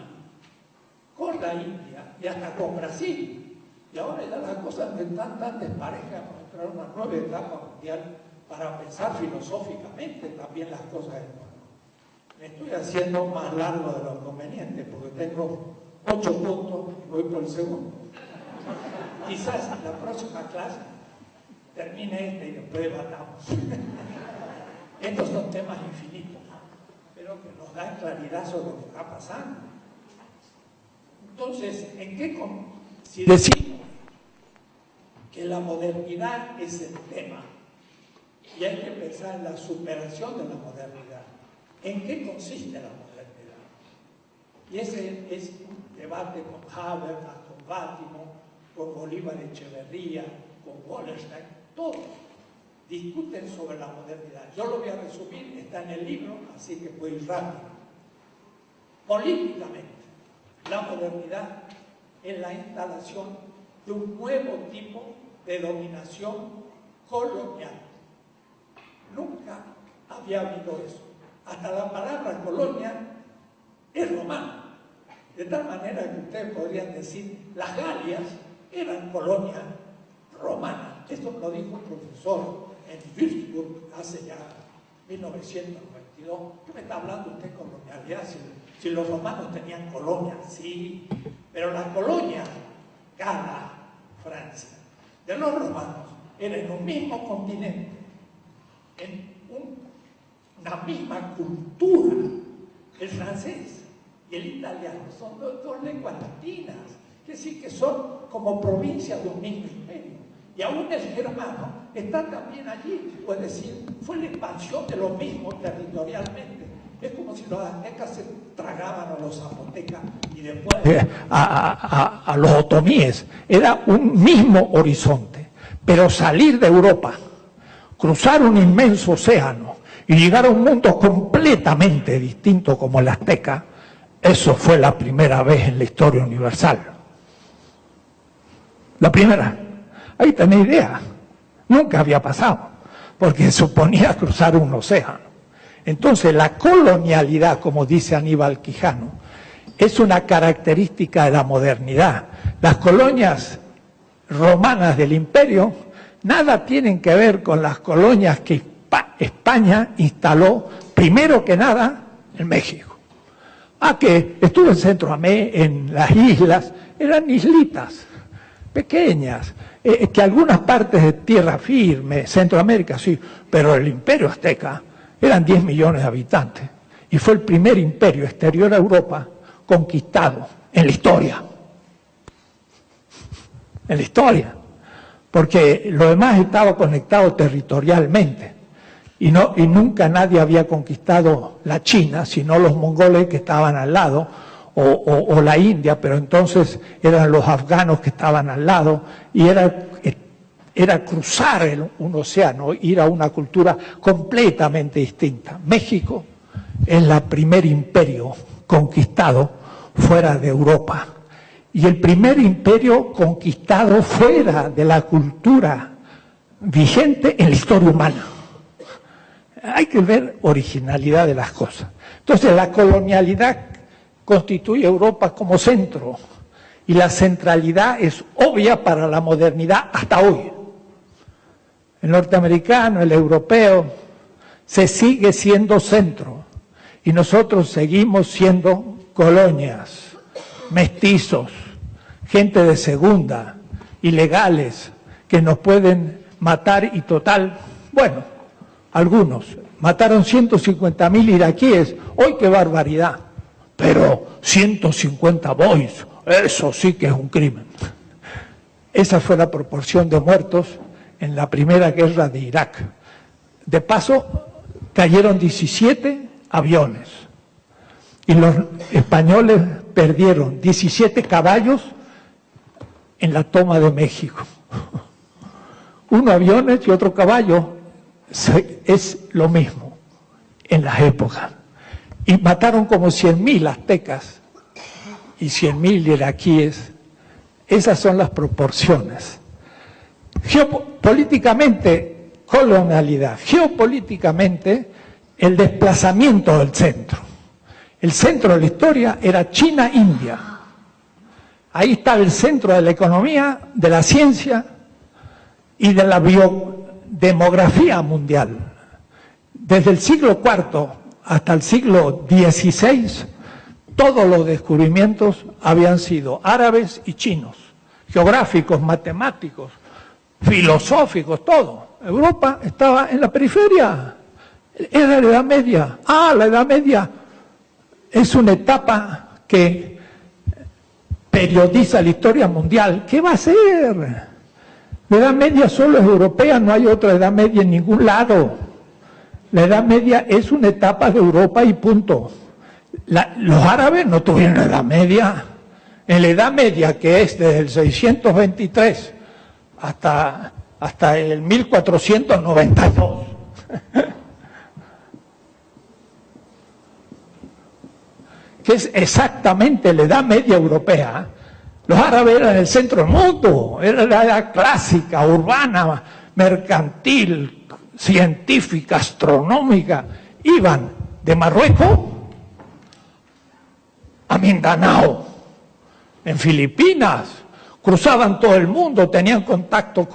con la India y hasta con Brasil. Y ahora ya las cosas están tan desparejas para entrar a una nueva etapa mundial para pensar filosóficamente también las cosas del mundo. Me estoy haciendo más largo de lo conveniente porque tengo 8 puntos y voy por el segundo. Quizás en la próxima clase termine y después debatamos. Estos son temas infinitos, pero creo que nos da claridad sobre lo que está pasando. Entonces, si decimos que la modernidad es el tema y hay que pensar en la superación de la modernidad, ¿en qué consiste la modernidad? Y ese es un debate con Habermas, con Bátimo, con Bolívar Echeverría, con Wallerstein, todos discuten sobre la modernidad. Yo lo voy a resumir, está en el libro, así que voy ir rápido. Políticamente, la modernidad es la instalación de un nuevo tipo de dominación colonial. Nunca había habido eso. Hasta la palabra colonia es romana. De tal manera que ustedes podrían decir, las Galias eran colonias romanas. Esto lo dijo un profesor en Würzburg hace ya 1992. ¿Qué me está hablando usted de colonialidad? Si los romanos tenían colonias, sí, pero la colonia, Gala, Francia, de los romanos, era en un mismo continente, en una misma cultura. El francés y el italiano son dos lenguas latinas, que sí que son como provincias de un mismo imperio. Y aún el germano está también allí, es decir, fue la expansión de lo mismo territorialmente. Es como si los aztecas se tragaban a los zapotecas y después a los otomíes. Era un mismo horizonte, pero salir de Europa, cruzar un inmenso océano y llegar a un mundo completamente distinto como el azteca, eso fue la primera vez en la historia universal. La primera. Ahí tenés idea. Nunca había pasado, porque suponía cruzar un océano. Entonces, la colonialidad, como dice Aníbal Quijano, es una característica de la modernidad. Las colonias romanas del imperio nada tienen que ver con las colonias que España instaló, primero que nada, en México. Que estuvo en Centroamérica, en las islas, eran islitas pequeñas, que algunas partes de tierra firme, Centroamérica sí, pero el imperio azteca eran 10 millones de habitantes y fue el primer imperio exterior a Europa conquistado en la historia. En la historia, porque lo demás estaba conectado territorialmente y nunca nadie había conquistado la China, sino los mongoles que estaban al lado, o la India, pero entonces eran los afganos que estaban al lado, y era cruzar un océano, ir a una cultura completamente distinta. México es el primer imperio conquistado fuera de Europa, y el primer imperio conquistado fuera de la cultura vigente en la historia humana. Hay que ver originalidad de las cosas. Entonces, la colonialidad constituye Europa como centro y la centralidad es obvia para la modernidad hasta hoy. El norteamericano, el europeo, se sigue siendo centro y nosotros seguimos siendo colonias, mestizos, gente de segunda, ilegales, que nos pueden matar y total, bueno, algunos, mataron 150.000 iraquíes, hoy qué barbaridad. Pero 150 boys, eso sí que es un crimen. Esa fue la proporción de muertos en la primera guerra de Irak. De paso, cayeron 17 aviones y los españoles perdieron 17 caballos en la toma de México. Uno aviones y otro caballo es lo mismo en las épocas. Y mataron como 100.000 aztecas y 100.000 iraquíes. Esas son las proporciones. Geopolíticamente, colonialidad. Geopolíticamente, el desplazamiento del centro. El centro de la historia era China-India. Ahí estaba el centro de la economía, de la ciencia y de la biodemografía mundial. Desde el siglo IV hasta el siglo XVI, todos los descubrimientos habían sido árabes y chinos, geográficos, matemáticos, filosóficos, todo. Europa estaba en la periferia, era la Edad Media. La Edad Media es una etapa que periodiza la historia mundial. ¿Qué va a ser? La Edad Media solo es europea, no hay otra Edad Media en ningún lado. La Edad Media es una etapa de Europa y punto. Los árabes no tuvieron Edad Media. En la Edad Media, que es desde el 623 hasta el 1492. Que es exactamente la Edad Media europea. Los árabes eran el centro del mundo, era la edad clásica, urbana, mercantil, científica, astronómica. Iban de Marruecos a Mindanao, en Filipinas, cruzaban todo el mundo, tenían contacto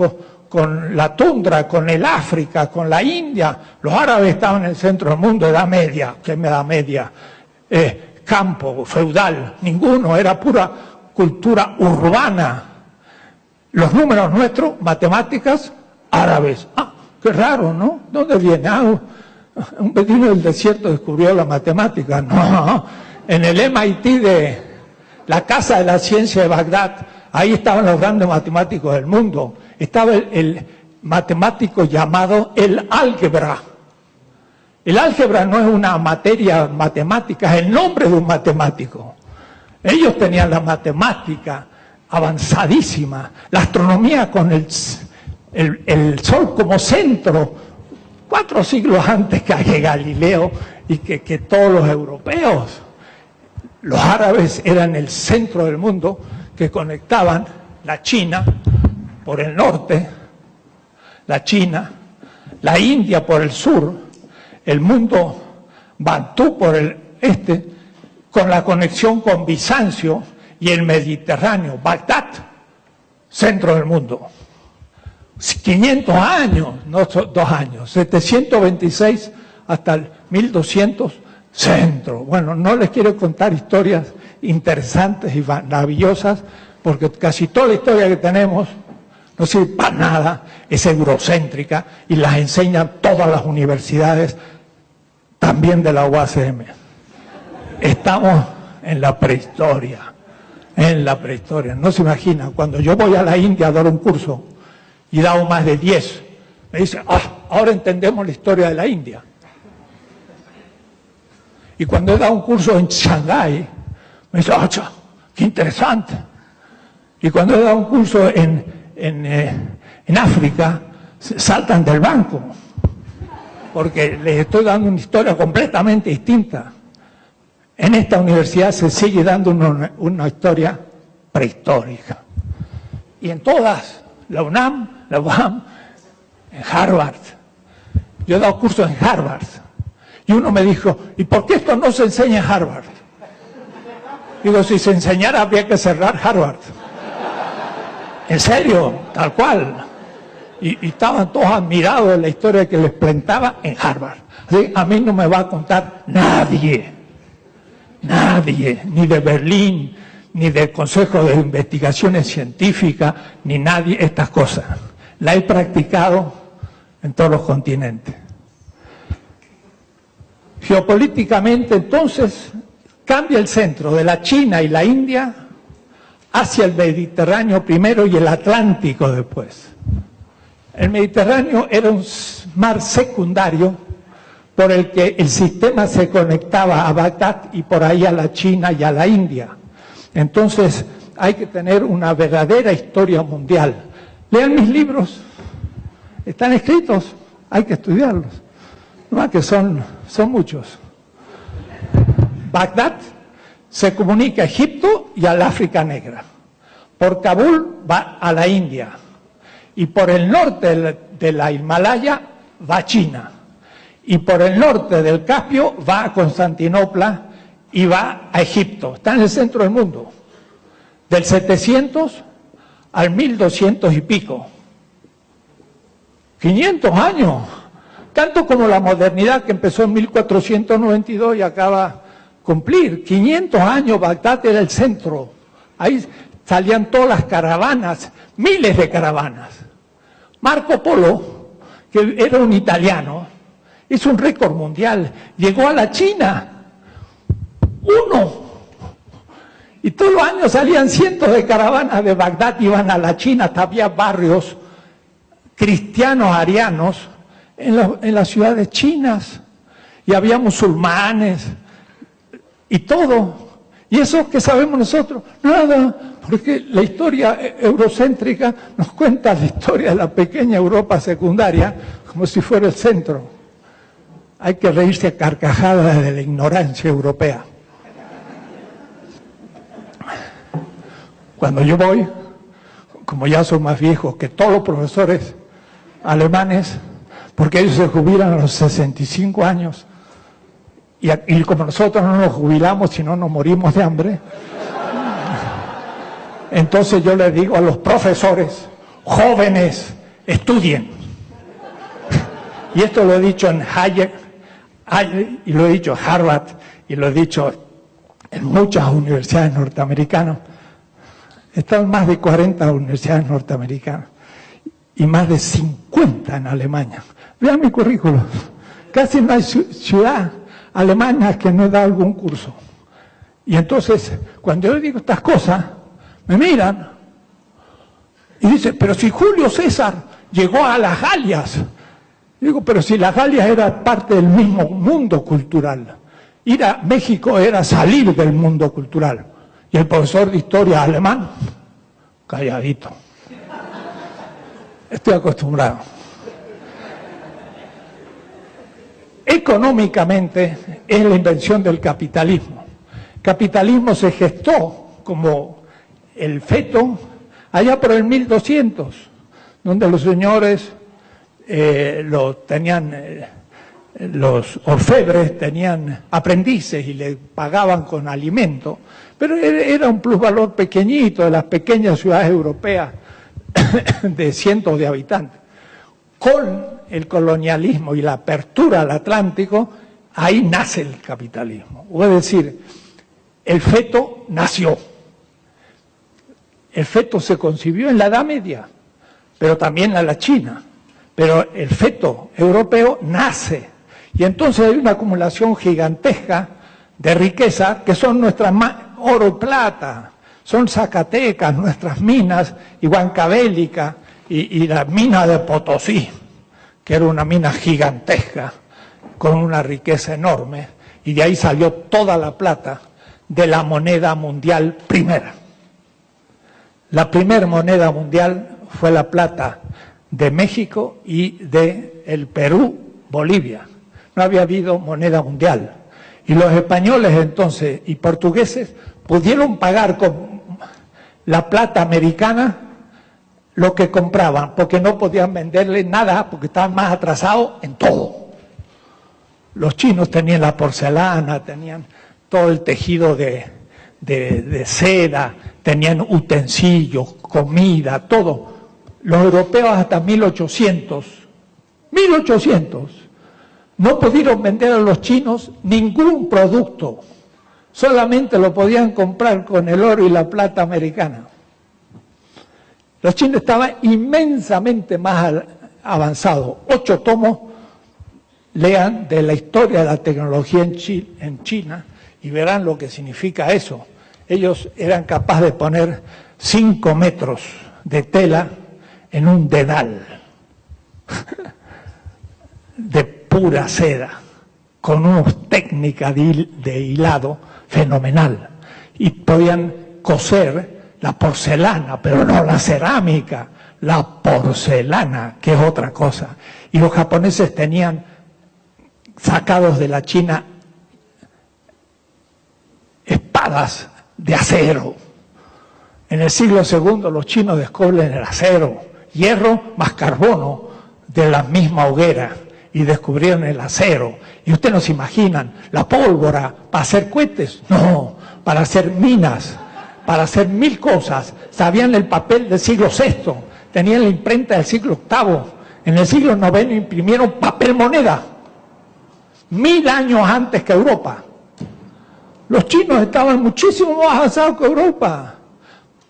con la tundra, con el África, con la India. Los árabes estaban en el centro del mundo, Edad Media. ¿Qué Edad Media? Campo, feudal, ninguno, era pura cultura urbana. Los números nuestros, matemáticas, árabes. Ah, qué raro, ¿no? ¿Dónde viene? Ah, un vecino del desierto descubrió la matemática. No, en el MIT de la Casa de la Ciencia de Bagdad, ahí estaban los grandes matemáticos del mundo. Estaba el matemático llamado el álgebra. El álgebra no es una materia matemática, es el nombre de un matemático. Ellos tenían la matemática avanzadísima, la astronomía con el Sol como centro, 4 siglos antes que Galileo y que todos los europeos. Los árabes eran el centro del mundo que conectaban la China por el norte, la India por el sur, el mundo bantú por el este, con la conexión con Bizancio y el Mediterráneo, Bagdad, centro del mundo. 500 años, no 2 años, 726 hasta el 1200, centro. Bueno, no les quiero contar historias interesantes y maravillosas, porque casi toda la historia que tenemos no sirve para nada, es eurocéntrica y las enseñan todas las universidades, también de la UACM. Estamos en la prehistoria, no se imaginan, cuando yo voy a la India a dar un curso y he dado más de 10, me dicen, ahora entendemos la historia de la India. Y cuando he dado un curso en Shanghái, me dicen, qué interesante. Y cuando he dado un curso en África, saltan del banco, porque les estoy dando una historia completamente distinta. En esta universidad se sigue dando una historia prehistórica. Y en todas, la UNAM, la UAM, en Harvard. Yo he dado cursos en Harvard. Y uno me dijo, ¿y por qué esto no se enseña en Harvard? Digo, si se enseñara habría que cerrar Harvard. En serio, tal cual. Y estaban todos admirados de la historia que les plantaba en Harvard. Así, a mí no me va a contar nadie, ni de Berlín, ni del Consejo de Investigaciones Científicas, ni nadie estas cosas. La he practicado en todos los continentes. Geopolíticamente, entonces, cambia el centro de la China y la India hacia el Mediterráneo primero y el Atlántico después. El Mediterráneo era un mar secundario por el que el sistema se conectaba a Bagdad y por ahí a la China y a la India. Entonces hay que tener una verdadera historia mundial. Lean mis libros, están escritos, hay que estudiarlos. No, que son muchos. Bagdad se comunica a Egipto y al África Negra. Por Kabul va a la India. Y por el norte de la Himalaya va a China. Y por el norte del Caspio va a Constantinopla y va a Egipto. Está en el centro del mundo. Del 700 al 1200 y pico. 500 años. Tanto como la modernidad que empezó en 1492 y acaba de cumplir. 500 años Bagdad era el centro. Ahí salían todas las caravanas, miles de caravanas. Marco Polo, que era un italiano, hizo un récord mundial. Llegó a la China Uno. Y todos los años salían cientos de caravanas de Bagdad, iban a la China, hasta había barrios cristianos arianos en las ciudades chinas, y había musulmanes, y todo. ¿Y eso qué sabemos nosotros? Nada, porque la historia eurocéntrica nos cuenta la historia de la pequeña Europa secundaria como si fuera el centro. Hay que reírse a carcajadas de la ignorancia europea. Cuando yo voy, como ya son más viejos que todos los profesores alemanes, porque ellos se jubilan a los 65 años, y como nosotros no nos jubilamos, sino nos morimos de hambre, entonces yo les digo a los profesores, jóvenes, estudien. Y esto lo he dicho en Hayek, y lo he dicho en Harvard, y lo he dicho en muchas universidades norteamericanas. He estado en más de 40 universidades norteamericanas y más de 50 en Alemania. Vean mi currículum. Casi no hay ciudad alemana que no da algún curso. Y entonces, cuando yo digo estas cosas, me miran y dicen, pero si Julio César llegó a las Galias. Digo, pero si las Galias era parte del mismo mundo cultural. Ir a México era salir del mundo cultural. Y el profesor de historia alemán, calladito. Estoy acostumbrado. Económicamente es la invención del capitalismo. Capitalismo se gestó como el feto allá por el 1200, donde los señores los orfebres tenían aprendices y le pagaban con alimento, pero era un plusvalor pequeñito de las pequeñas ciudades europeas de cientos de habitantes. Con el colonialismo y la apertura al Atlántico, ahí nace el capitalismo. Es decir, el feto nació. El feto se concibió en la Edad Media, pero también en la China. Pero el feto europeo nace. Y entonces hay una acumulación gigantesca de riqueza que son nuestras oro y plata, son Zacatecas, nuestras minas, y Huancavelica, y la mina de Potosí, que era una mina gigantesca, con una riqueza enorme, y de ahí salió toda la plata de la moneda mundial primera. La primera moneda mundial fue la plata de México y de el Perú, Bolivia. No había habido moneda mundial. Y los españoles entonces y portugueses pudieron pagar con la plata americana lo que compraban, porque no podían venderle nada, porque estaban más atrasados en todo. Los chinos tenían la porcelana, tenían todo el tejido de seda, tenían utensilios, comida, todo. Los europeos hasta 1800, no pudieron vender a los chinos ningún producto, solamente lo podían comprar con el oro y la plata americana. Los chinos estaban inmensamente más avanzados. 8 tomos, lean, de la historia de la tecnología en China y verán lo que significa eso. Ellos eran capaces de poner 5 metros de tela en un dedal de pura seda, con unas técnicas de hilado fenomenal. Y podían coser la porcelana, pero no la cerámica, la porcelana, que es otra cosa. Y los japoneses tenían sacados de la China espadas de acero. En el siglo II los chinos descubren el acero, hierro más carbono de la misma hoguera, y descubrieron el acero. Y ustedes no se imaginan, la pólvora para hacer cohetes, no, para hacer minas, para hacer 1000 cosas. Sabían el papel del siglo VI, tenían la imprenta del siglo VIII. En el siglo IX imprimieron papel moneda, 1000 años antes que Europa. Los chinos estaban muchísimo más avanzados que Europa.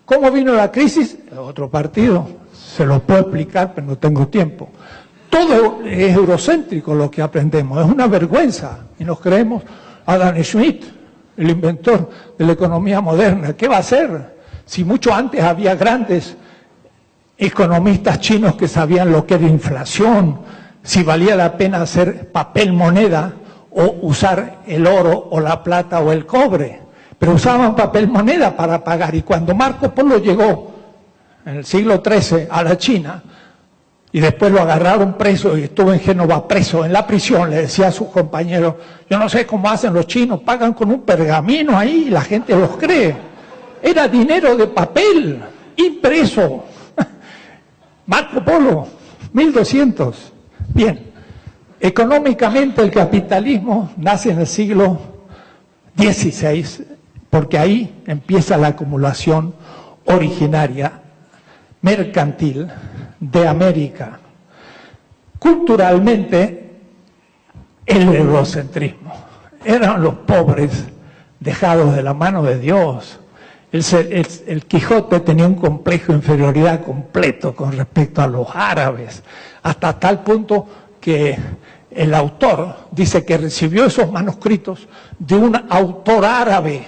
¿Cómo vino la crisis? Otro partido, se lo puedo explicar, pero no tengo tiempo. Todo es eurocéntrico lo que aprendemos, es una vergüenza. Y nos creemos Adam Smith, el inventor de la economía moderna. ¿Qué va a hacer? Si mucho antes había grandes economistas chinos que sabían lo que era inflación, si valía la pena hacer papel moneda o usar el oro o la plata o el cobre, pero usaban papel moneda para pagar. Y cuando Marco Polo llegó en el siglo XIII a la China y después lo agarraron preso y estuvo en Génova preso en la prisión, le decía a sus compañeros: yo no sé cómo hacen los chinos, pagan con un pergamino ahí y la gente los cree. Era dinero de papel impreso. Marco Polo, 1200. Bien, económicamente el capitalismo nace en el siglo XVI, porque ahí empieza la acumulación originaria mercantil de América. Culturalmente, el eurocentrismo. Eran los pobres dejados de la mano de Dios. El Quijote tenía un complejo de inferioridad completo con respecto a los árabes, hasta tal punto que el autor dice que recibió esos manuscritos de un autor árabe.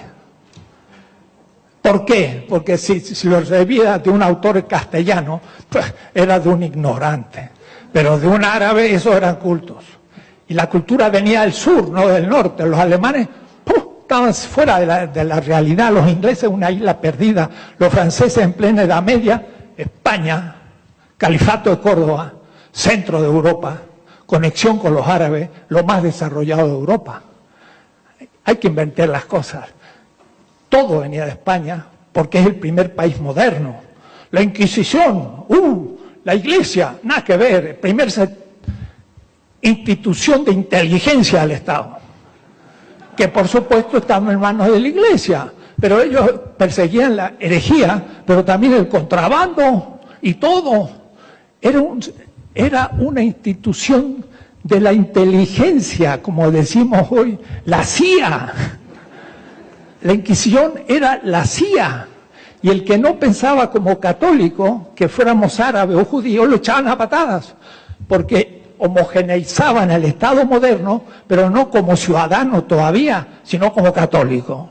¿Por qué? Porque si lo recibía de un autor castellano, pues era de un ignorante, pero de un árabe esos eran cultos. Y la cultura venía del sur, no del norte. Los alemanes estaban fuera de la realidad, los ingleses una isla perdida, los franceses en plena Edad Media, España, Califato de Córdoba, centro de Europa, conexión con los árabes, lo más desarrollado de Europa. Hay que inventar las cosas. Todo venía de España porque es el primer país moderno. La Inquisición, la Iglesia, nada que ver, primer institución de inteligencia del Estado, que por supuesto estaban en manos de la Iglesia, pero ellos perseguían la herejía, pero también el contrabando y todo. Era una institución de la inteligencia, como decimos hoy, la CIA. La Inquisición era la CIA, y el que no pensaba como católico, que fuéramos árabes o judíos, lo echaban a patadas, porque homogeneizaban el Estado moderno, pero no como ciudadano todavía, sino como católico.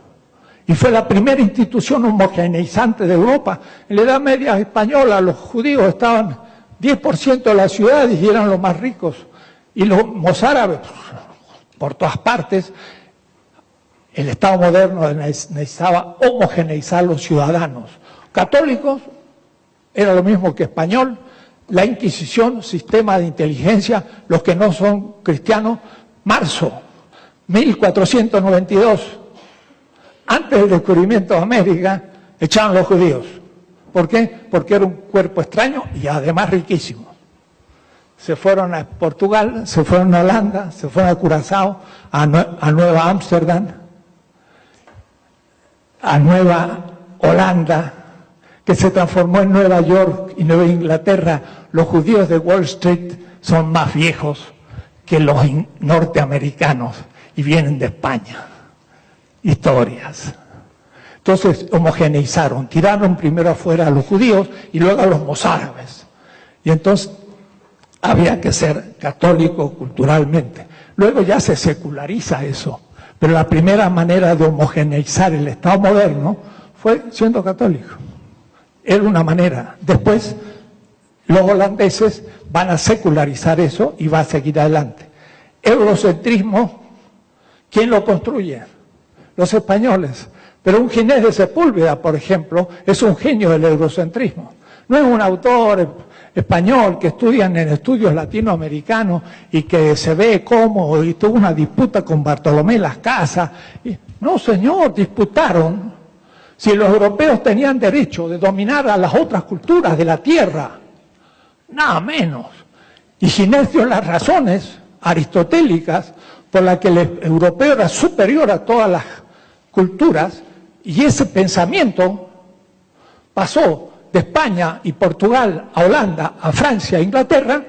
Y fue la primera institución homogeneizante de Europa. En la Edad Media española los judíos estaban 10% de las ciudades y eran los más ricos. Y los mozárabes, por todas partes. El Estado moderno necesitaba homogeneizar los ciudadanos. Católicos era lo mismo que español. La Inquisición, sistema de inteligencia, los que no son cristianos. Marzo 1492, antes del descubrimiento de América, echaban los judíos. ¿Por qué? Porque era un cuerpo extraño y además riquísimo. Se fueron a Portugal, se fueron a Holanda, se fueron a Curazao, a Nueva Ámsterdam, a Nueva Holanda, que se transformó en Nueva York y Nueva Inglaterra. Los judíos de Wall Street son más viejos que los norteamericanos y vienen de España. Historias. Entonces homogeneizaron, tiraron primero afuera a los judíos y luego a los mozárabes. Y entonces había que ser católico culturalmente. Luego ya se seculariza eso, pero la primera manera de homogeneizar el Estado moderno fue siendo católico. Era una manera. Después los holandeses van a secularizar eso y va a seguir adelante. Eurocentrismo, ¿quién lo construye? Los españoles. Pero un Ginés de Sepúlveda, por ejemplo, es un genio del eurocentrismo. No es un autor español que estudian en estudios latinoamericanos y que se ve cómo y tuvo una disputa con Bartolomé Las Casas. No, señor, disputaron si los europeos tenían derecho de dominar a las otras culturas de la tierra. Nada menos. Y Ginés dio las razones aristotélicas por las que el europeo era superior a todas las culturas, y ese pensamiento pasó de España y Portugal a Holanda, a Francia, a Inglaterra,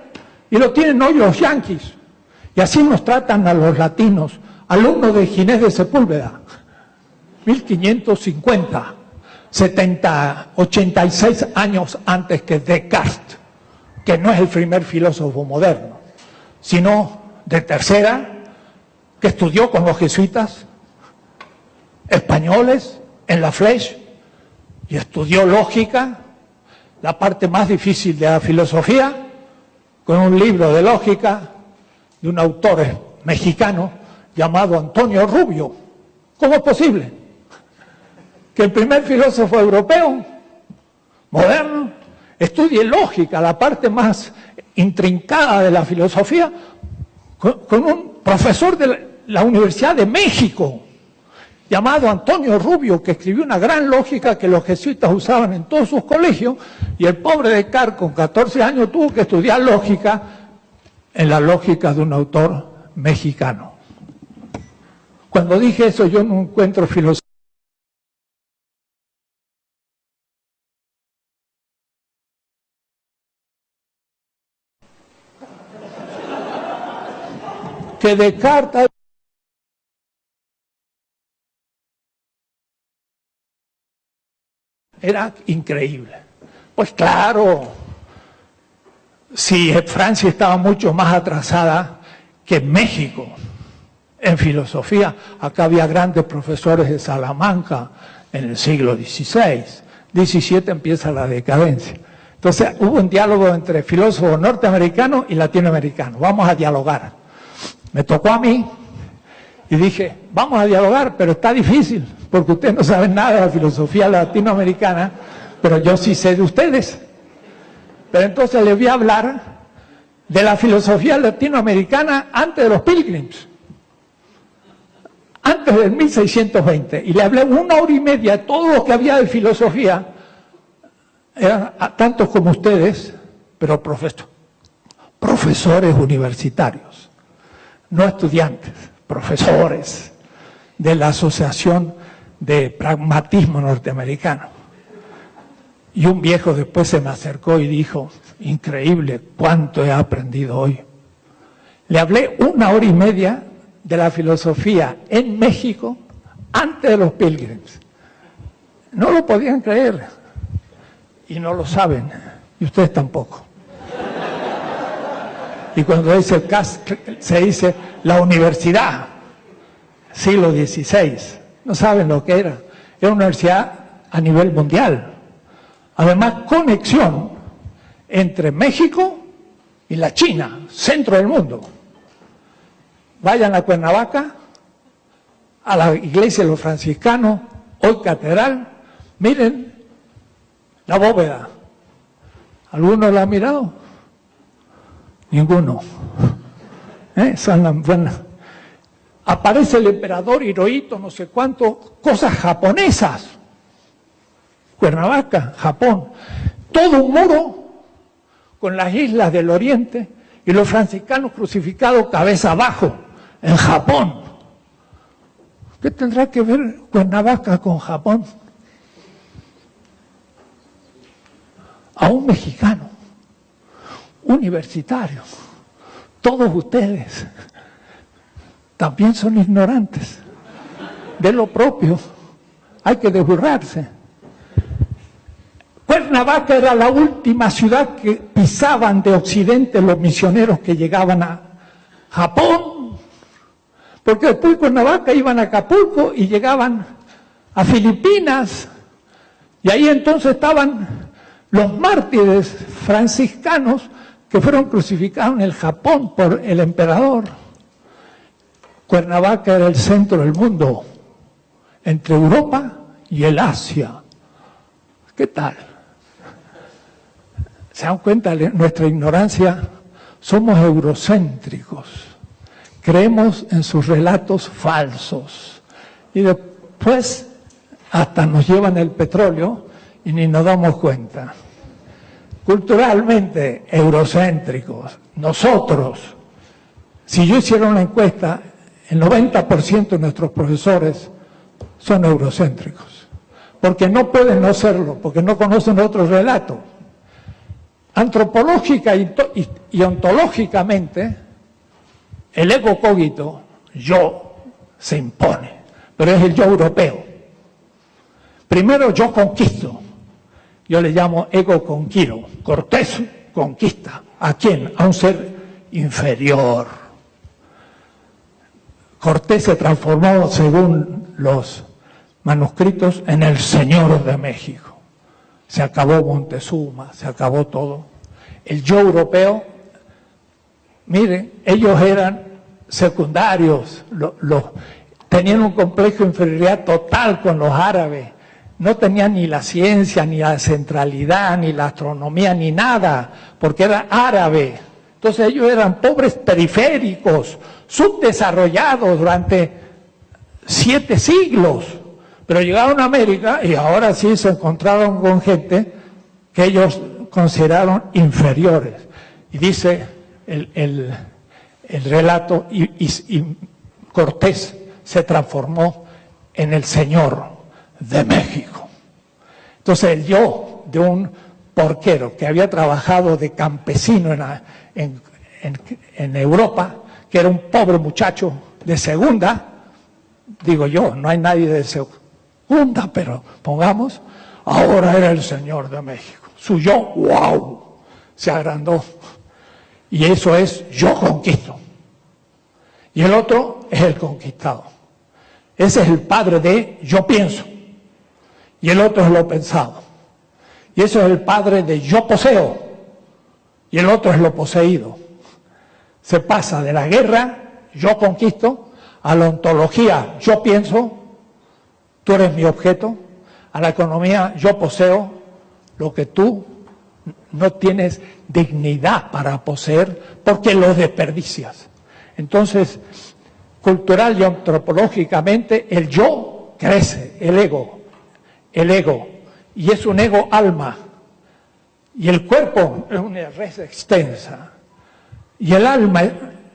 y lo tienen hoy los yanquis. Y así nos tratan a los latinos, alumnos de Ginés de Sepúlveda, 1550, 86 años antes que Descartes, que no es el primer filósofo moderno, sino de tercera, que estudió con los jesuitas, españoles en la Fleche y estudió lógica, la parte más difícil de la filosofía, con un libro de lógica de un autor mexicano llamado Antonio Rubio. ¿Cómo es posible que el primer filósofo europeo moderno estudie lógica, la parte más intrincada de la filosofía, con un profesor de la Universidad de México llamado Antonio Rubio, que escribió una gran lógica que los jesuitas usaban en todos sus colegios, y el pobre Descartes con 14 años tuvo que estudiar lógica en la lógica de un autor mexicano? Cuando dije eso, yo no encuentro filosofía que Descartes era increíble. Pues claro, si Francia estaba mucho más atrasada que México en filosofía, acá había grandes profesores de Salamanca en el siglo XVI, XVII empieza la decadencia. Entonces hubo un diálogo entre filósofos norteamericanos y latinoamericanos, vamos a dialogar. Me tocó a mí y dije, vamos a dialogar, pero está difícil, porque ustedes no saben nada de la filosofía latinoamericana, pero yo sí sé de ustedes. Pero entonces les voy a hablar de la filosofía latinoamericana antes de los Pilgrims, antes del 1620, y le hablé 1 hora y media de todo lo que había de filosofía. Eran tantos como ustedes, pero profesores universitarios, no estudiantes, profesores de la Asociación de Pragmatismo Norteamericano. Y un viejo después se me acercó y dijo, increíble cuánto he aprendido hoy. Le hablé 1 hora y media de la filosofía en México antes de los Pilgrims. No lo podían creer y no lo saben, y ustedes tampoco. Y cuando dice el CAS, se dice la universidad, siglo XVI, no saben lo que era. Era una universidad a nivel mundial. Además, conexión entre México y la China, centro del mundo. Vayan a Cuernavaca, a la iglesia de los franciscanos, hoy catedral, miren la bóveda. ¿Alguno la ha mirado? Ninguno. Son las buenas. Aparece el emperador Hirohito, no sé cuánto, cosas japonesas. Cuernavaca, Japón. Todo un muro con las islas del oriente y los franciscanos crucificados cabeza abajo en Japón. ¿Qué tendrá que ver Cuernavaca con Japón? A un mexicano, universitario, todos ustedes también son ignorantes de lo propio, hay que desburrarse. Cuernavaca era la última ciudad que pisaban de Occidente los misioneros que llegaban a Japón, porque después de Cuernavaca iban a Acapulco y llegaban a Filipinas, y ahí entonces estaban los mártires franciscanos que fueron crucificados en el Japón por el emperador. Cuernavaca era el centro del mundo, entre Europa y el Asia. ¿Qué tal? ¿Se dan cuenta de nuestra ignorancia? Somos eurocéntricos, creemos en sus relatos falsos y después hasta nos llevan el petróleo y ni nos damos cuenta. Culturalmente eurocéntricos, nosotros, si yo hiciera una encuesta, el 90% de nuestros profesores son eurocéntricos, porque no pueden no serlo, porque no conocen otro relato. Antropológica y ontológicamente, el ego cogito, yo, se impone, pero es el yo europeo. Primero yo conquisto, yo le llamo ego conquiro. Cortés conquista. ¿A quién? A un ser inferior. Cortés se transformó, según los manuscritos en el Señor de México. Se acabó Montezuma, se acabó todo. El yo europeo, miren, ellos eran secundarios, tenían un complejo de inferioridad total con los árabes. No tenían ni la ciencia, ni la centralidad, ni la astronomía, ni nada, porque era árabe. Entonces ellos eran pobres periféricos, subdesarrollados durante 7 siglos. Pero llegaron a América y ahora sí se encontraron con gente que ellos consideraron inferiores. Y dice el relato, y Cortés se transformó en el Señor de México. Entonces el yo de un porquero que había trabajado de campesino en Europa, que era un pobre muchacho de segunda, digo yo, no hay nadie de segunda, pero pongamos, ahora era el Señor de México. Su yo, wow, se agrandó. Y eso es yo conquisto. Y el otro es el conquistado. Ese es el padre de yo pienso. Y el otro es lo pensado. Y eso es el padre de yo poseo. Y el otro es lo poseído. Se pasa de la guerra, yo conquisto, a la ontología, yo pienso, tú eres mi objeto, a la economía, yo poseo lo que tú no tienes dignidad para poseer porque lo desperdicias. Entonces, cultural y antropológicamente, el yo crece, el ego, y es un ego alma, y el cuerpo es una res extensa, y el alma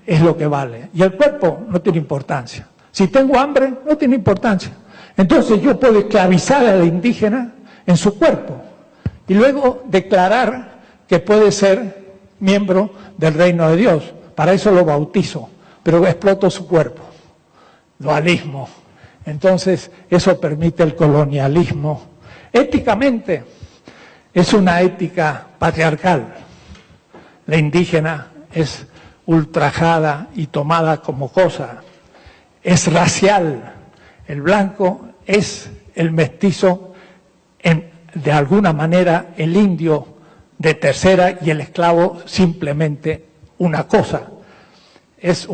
es lo que vale, y el cuerpo no tiene importancia. Si tengo hambre, no tiene importancia. Entonces yo puedo esclavizar al indígena en su cuerpo, y luego declarar que puede ser miembro del reino de Dios. Para eso lo bautizo, pero exploto su cuerpo. Dualismo. Entonces, eso permite el colonialismo. Éticamente, es una ética patriarcal. La indígena es ultrajada y tomada como cosa. Es racial. El blanco es el mestizo, de alguna manera el indio de tercera y el esclavo simplemente una cosa. Es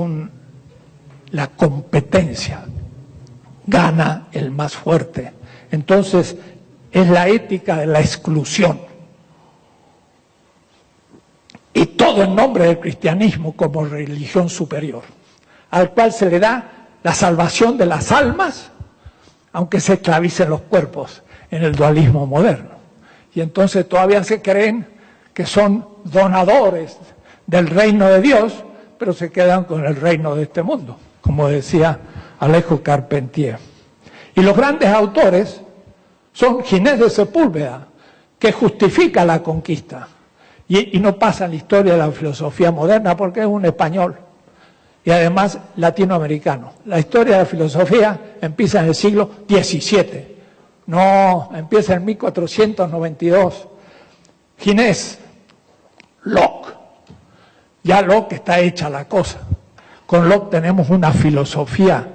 la competencia. Gana el más fuerte. Entonces, es la ética de la exclusión. Y todo en nombre del cristianismo como religión superior, al cual se le da la salvación de las almas, aunque se esclavicen los cuerpos en el dualismo moderno. Y entonces todavía se creen que son donadores del reino de Dios, pero se quedan con el reino de este mundo, como decía Alejo Carpentier. Y los grandes autores son Ginés de Sepúlveda, que justifica la conquista, y no pasa en la historia de la filosofía moderna porque es un español, y además latinoamericano. La historia de la filosofía empieza en el siglo XVII, no, empieza en 1492. Ginés, Locke, ya Locke está hecha la cosa. Con Locke tenemos una filosofía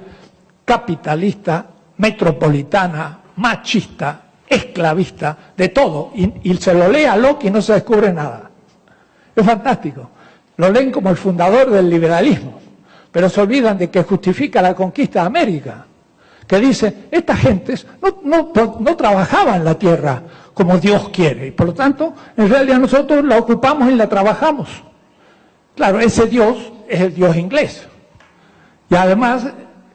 capitalista, metropolitana, machista, esclavista, de todo. Y se lo lee a Locke y no se descubre nada. Es fantástico. Lo leen como el fundador del liberalismo, pero se olvidan de que justifica la conquista de América, que dice, estas gentes no trabajaban la tierra como Dios quiere, y por lo tanto, en realidad nosotros la ocupamos y la trabajamos. Claro, ese Dios es el Dios inglés. Y además,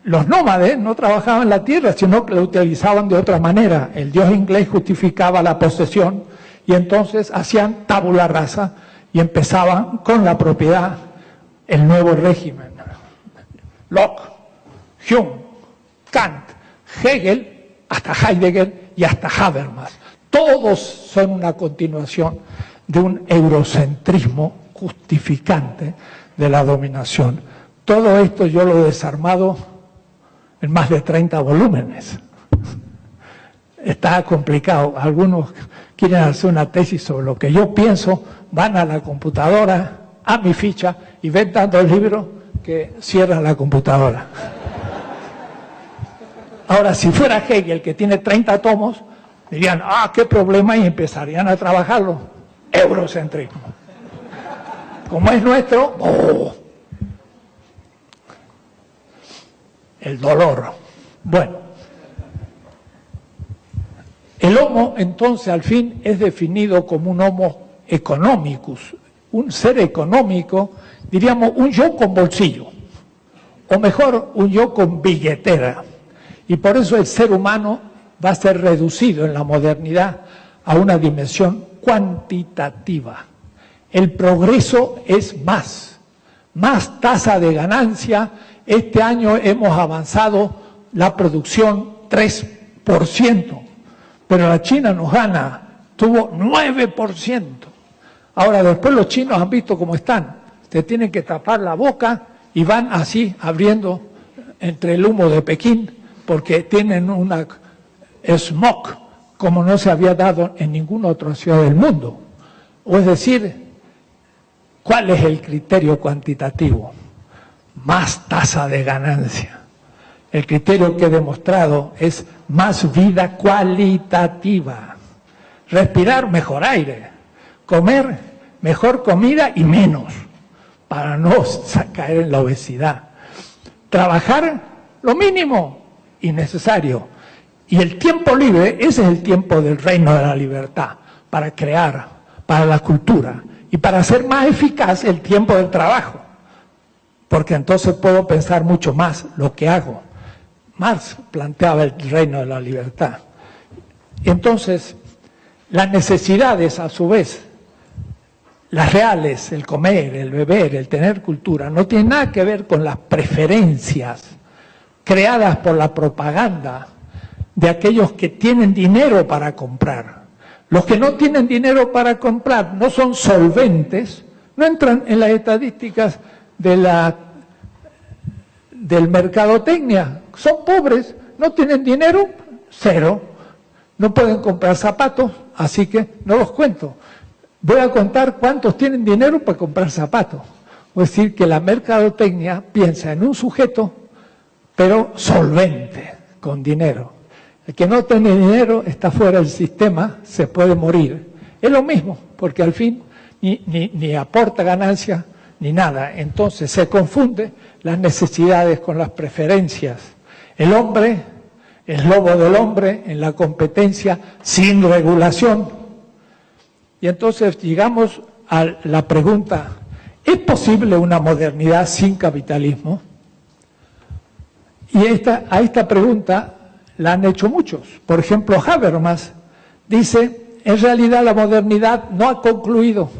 los nómades no trabajaban la tierra, sino que la utilizaban de otra manera. El Dios inglés justificaba la posesión y entonces hacían tabula rasa y empezaban con la propiedad el nuevo régimen. Locke, Hume, Kant, Hegel, hasta Heidegger y hasta Habermas. Todos son una continuación de un eurocentrismo justificante de la dominación. Todo esto yo lo he desarmado en más de 30 volúmenes. Está complicado. Algunos quieren hacer una tesis sobre lo que yo pienso, van a la computadora, a mi ficha, y ven tanto el libro que cierran la computadora. Ahora, si fuera Hegel, que tiene 30 tomos, dirían, qué problema, y empezarían a trabajarlo. Eurocentrismo. Como es nuestro, el dolor. Bueno, el homo, entonces, al fin, es definido como un homo economicus, un ser económico, diríamos, un yo con bolsillo, o mejor, un yo con billetera. Y por eso el ser humano va a ser reducido en la modernidad a una dimensión cuantitativa. El progreso es más tasa de ganancia. Este año hemos avanzado la producción 3%, pero la China nos gana, tuvo 9%. Ahora, después los chinos han visto cómo están, se tienen que tapar la boca y van así abriendo entre el humo de Pekín, porque tienen una smog como no se había dado en ninguna otra ciudad del mundo. O es decir, ¿cuál es el criterio cuantitativo? Más tasa de ganancia. El criterio que he demostrado es más vida cualitativa. Respirar mejor aire, comer mejor comida y menos, para no caer en la obesidad. Trabajar lo mínimo y necesario. Y el tiempo libre, ese es el tiempo del reino de la libertad, para crear, para la cultura, y para hacer más eficaz el tiempo del trabajo, porque entonces puedo pensar mucho más lo que hago. Marx planteaba el reino de la libertad. Y entonces, las necesidades, a su vez, las reales, el comer, el beber, el tener cultura, no tienen nada que ver con las preferencias creadas por la propaganda de aquellos que tienen dinero para comprar. Los que no tienen dinero para comprar no son solventes, no entran en las estadísticas del mercadotecnia, son pobres, no tienen dinero, cero, no pueden comprar zapatos, así que no los cuento. Voy a contar cuántos tienen dinero para comprar zapatos. Es decir, que la mercadotecnia piensa en un sujeto, pero solvente, con dinero. El que no tiene dinero está fuera del sistema, se puede morir. Es lo mismo, porque al fin ni aporta ganancia ni nada. Entonces se confunde las necesidades con las preferencias. El hombre es lobo del hombre en la competencia sin regulación. Y entonces llegamos a la pregunta, ¿es posible una modernidad sin capitalismo? Y a esta pregunta la han hecho muchos. Por ejemplo, Habermas dice, en realidad la modernidad no ha concluido,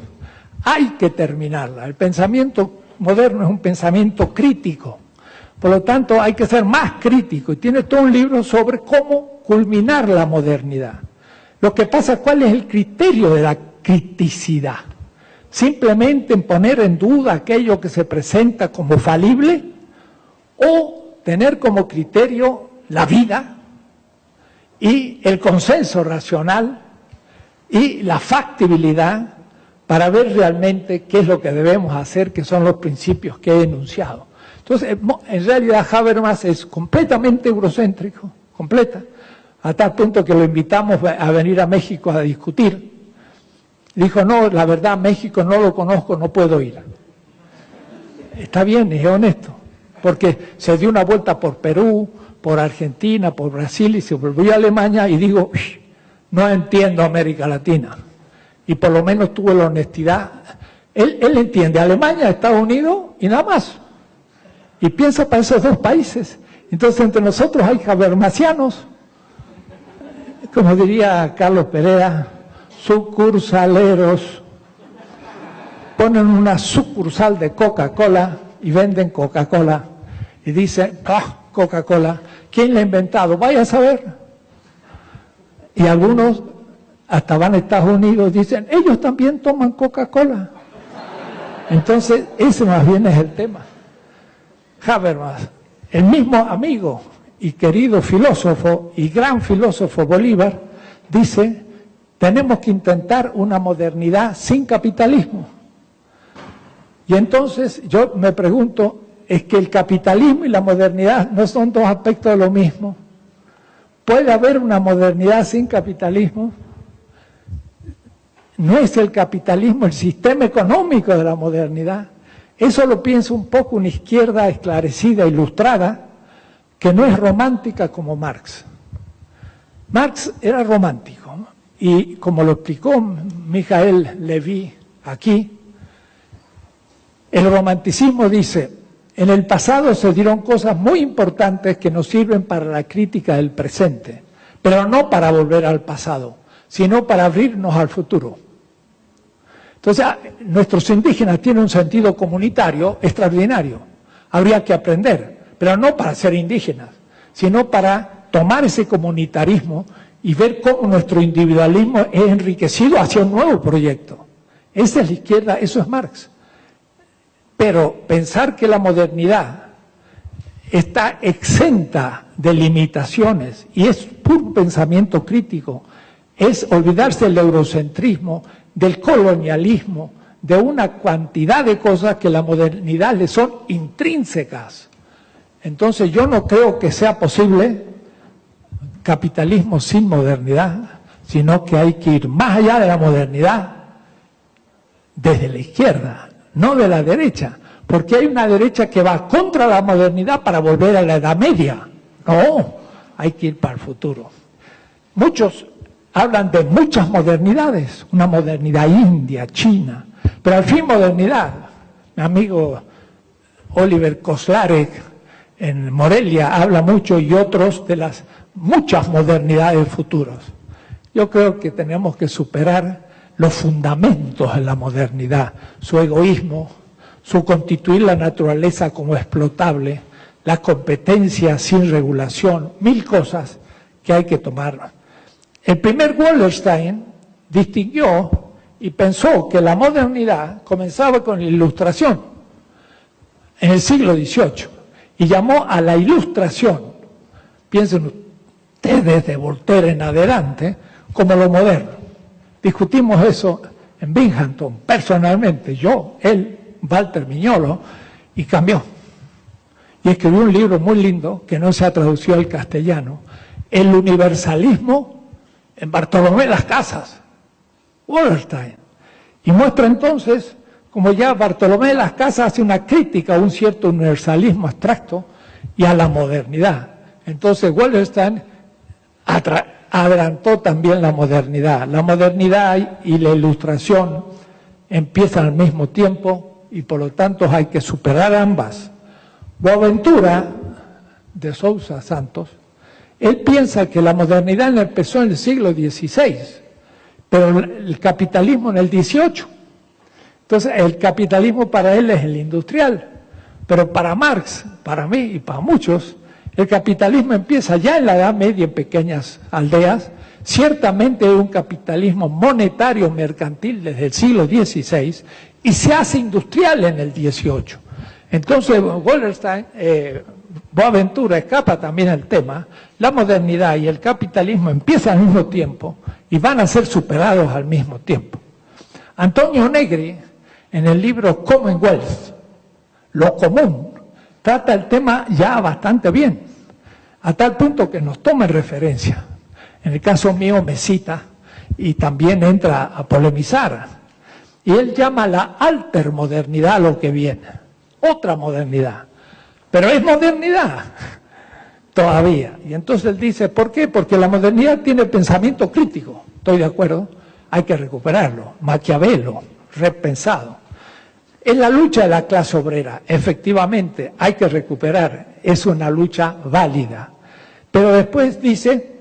hay que terminarla. El pensamiento moderno es un pensamiento crítico, por lo tanto hay que ser más crítico, y tiene todo un libro sobre cómo culminar la modernidad. Lo que pasa, ¿cuál es el criterio de la criticidad? ¿Simplemente en poner en duda aquello que se presenta como falible, o tener como criterio la vida y el consenso racional y la factibilidad para ver realmente qué es lo que debemos hacer, que son los principios que he enunciado? Entonces, en realidad Habermas es completamente eurocéntrico, a tal punto que lo invitamos a venir a México a discutir. Dijo, no, la verdad, México no lo conozco, no puedo ir. Está bien, es honesto, porque se dio una vuelta por Perú, por Argentina, por Brasil, y se volvió a Alemania, y digo, no entiendo América Latina. Y por lo menos tuvo la honestidad. Él entiende Alemania, Estados Unidos y nada más. Y piensa para esos dos países. Entonces entre nosotros hay habermasianos, como diría Carlos Pereira, sucursaleros. Ponen una sucursal de Coca-Cola y venden Coca-Cola. Y dicen, Coca-Cola, ¿quién la ha inventado? Vaya a saber. Y algunos hasta van a Estados Unidos y dicen, ellos también toman Coca-Cola. Entonces, ese más bien es el tema. Habermas, el mismo amigo y querido filósofo y gran filósofo Bolívar, dice, tenemos que intentar una modernidad sin capitalismo. Y entonces yo me pregunto, ¿es que el capitalismo y la modernidad no son dos aspectos de lo mismo? ¿Puede haber una modernidad sin capitalismo? ¿No es el capitalismo el sistema económico de la modernidad? Eso lo piensa un poco una izquierda esclarecida, ilustrada, que no es romántica como Marx. Marx era romántico, ¿no? Y como lo explicó Michael Levy aquí, el romanticismo dice: en el pasado se dieron cosas muy importantes que nos sirven para la crítica del presente, pero no para volver al pasado, sino para abrirnos al futuro. Entonces, nuestros indígenas tienen un sentido comunitario extraordinario. Habría que aprender, pero no para ser indígenas, sino para tomar ese comunitarismo y ver cómo nuestro individualismo es enriquecido hacia un nuevo proyecto. Esa es la izquierda, eso es Marx. Pero pensar que la modernidad está exenta de limitaciones y es puro pensamiento crítico, es olvidarse del eurocentrismo, del colonialismo, de una cantidad de cosas que la modernidad le son intrínsecas. Entonces yo no creo que sea posible capitalismo sin modernidad, sino que hay que ir más allá de la modernidad desde la izquierda, no de la derecha, porque hay una derecha que va contra la modernidad para volver a la Edad Media. No, hay que ir para el futuro. Muchos hablan de muchas modernidades, una modernidad india, china, pero al fin modernidad. Mi amigo Oliver Kozlarek en Morelia habla mucho y otros de las muchas modernidades futuras. Yo creo que tenemos que superar los fundamentos de la modernidad, su egoísmo, su constituir la naturaleza como explotable, la competencia sin regulación, mil cosas que hay que tomar. El primer Wallerstein distinguió y pensó que la modernidad comenzaba con la Ilustración en el siglo XVIII y llamó a la Ilustración, piensen ustedes desde Voltaire en adelante, como lo moderno. Discutimos eso en Binghamton, personalmente, yo, él, Walter Miñolo, y cambió. Y escribió un libro muy lindo que no se ha traducido al castellano, El universalismo en Bartolomé Las Casas, Wallerstein. Y muestra entonces como ya Bartolomé Las Casas hace una crítica a un cierto universalismo abstracto y a la modernidad. Entonces Wallerstein adelantó también la modernidad. La modernidad y la Ilustración empiezan al mismo tiempo y por lo tanto hay que superar ambas. Boaventura, de Sousa Santos, él piensa que la modernidad empezó en el siglo XVI, pero el capitalismo en el XVIII. Entonces el capitalismo para él es el industrial, pero para Marx, para mí y para muchos, el capitalismo empieza ya en la Edad Media en pequeñas aldeas. Ciertamente es un capitalismo monetario mercantil desde el siglo XVI y se hace industrial en el XVIII. Entonces Wallerstein, Boaventura escapa también al tema, la modernidad y el capitalismo empiezan al mismo tiempo y van a ser superados al mismo tiempo. Antonio Negri, en el libro Commonwealth, lo común, trata el tema ya bastante bien, a tal punto que nos toma en referencia. En el caso mío me cita y también entra a polemizar. Y él llama la altermodernidad lo que viene, otra modernidad. Pero es modernidad todavía. Y entonces él dice, ¿por qué? Porque la modernidad tiene pensamiento crítico. Estoy de acuerdo, hay que recuperarlo. Maquiavelo, repensado. Es la lucha de la clase obrera, efectivamente, hay que recuperar, es una lucha válida. Pero después dice,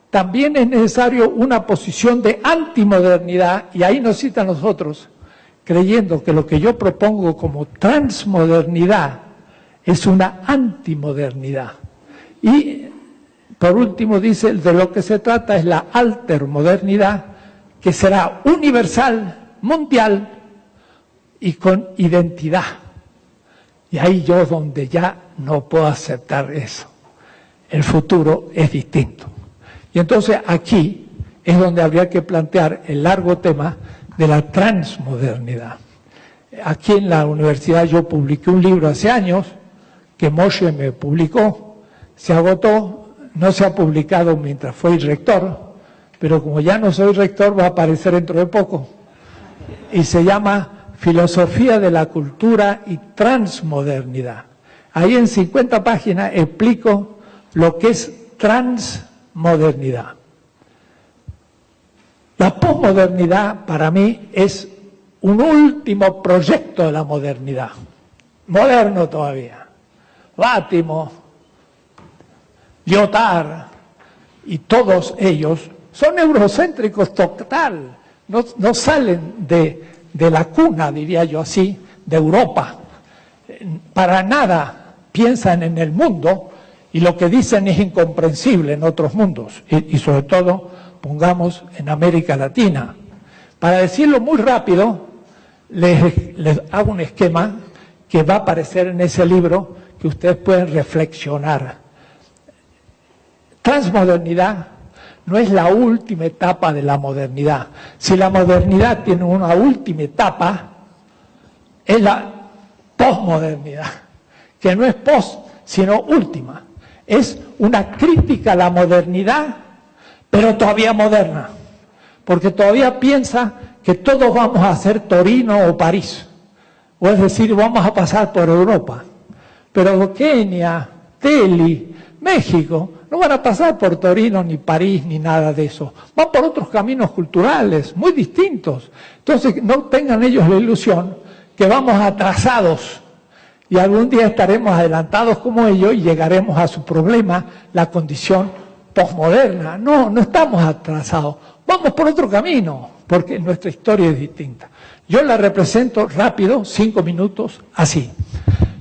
también es necesario una posición de antimodernidad, y ahí nos cita a nosotros, creyendo que lo que yo propongo como transmodernidad es una antimodernidad. Y por último dice, de lo que se trata es la altermodernidad, que será universal, mundial y con identidad. Y ahí yo donde ya no puedo aceptar eso. El futuro es distinto. Y entonces aquí es donde habría que plantear el largo tema de la transmodernidad. Aquí en la universidad yo publiqué un libro hace años, que Moshe me publicó, se agotó, no se ha publicado mientras fui rector, pero como ya no soy rector va a aparecer dentro de poco. Y se llama Filosofía de la Cultura y Transmodernidad. Ahí en 50 páginas explico lo que es transmodernidad. La posmodernidad para mí es un último proyecto de la modernidad, moderno todavía. Bátimo, Lyotard y todos ellos son eurocéntricos total, no salen de la cuna, diría yo así, de Europa. Para nada piensan en el mundo y lo que dicen es incomprensible en otros mundos y sobre todo, pongamos, en América Latina. Para decirlo muy rápido, les hago un esquema que va a aparecer en ese libro que ustedes pueden reflexionar. Transmodernidad no es la última etapa de la modernidad. Si la modernidad tiene una última etapa, es la posmodernidad, que no es post, sino última. Es una crítica a la modernidad, pero todavía moderna, porque todavía piensa que todos vamos a hacer Torino o París, o es decir, vamos a pasar por Europa. Pero Kenia, Delhi, México, no van a pasar por Torino, ni París, ni nada de eso. Van por otros caminos culturales, muy distintos. Entonces, no tengan ellos la ilusión que vamos atrasados y algún día estaremos adelantados como ellos y llegaremos a su problema, la condición posmoderna. No, no estamos atrasados. Vamos por otro camino, porque nuestra historia es distinta. Yo la represento rápido, 5 minutos, así.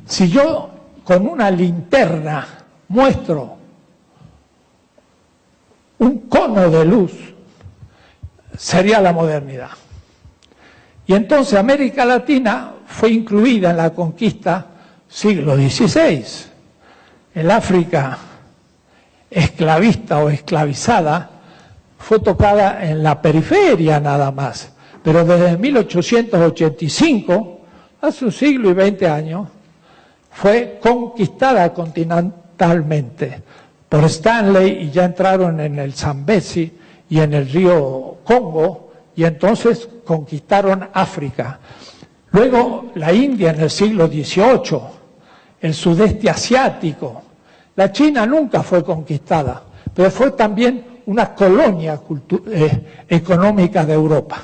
Si yo con una linterna muestro un cono de luz, sería la modernidad. Y entonces América Latina fue incluida en la conquista siglo XVI. El África esclavista o esclavizada fue tocada en la periferia nada más, pero desde 1885, hace un siglo y 20 años, fue conquistada continentalmente por Stanley y ya entraron en el Zambezi y en el río Congo y entonces conquistaron África. Luego la India en el siglo XVIII, el sudeste asiático. La China nunca fue conquistada, pero fue también una colonia económica de Europa.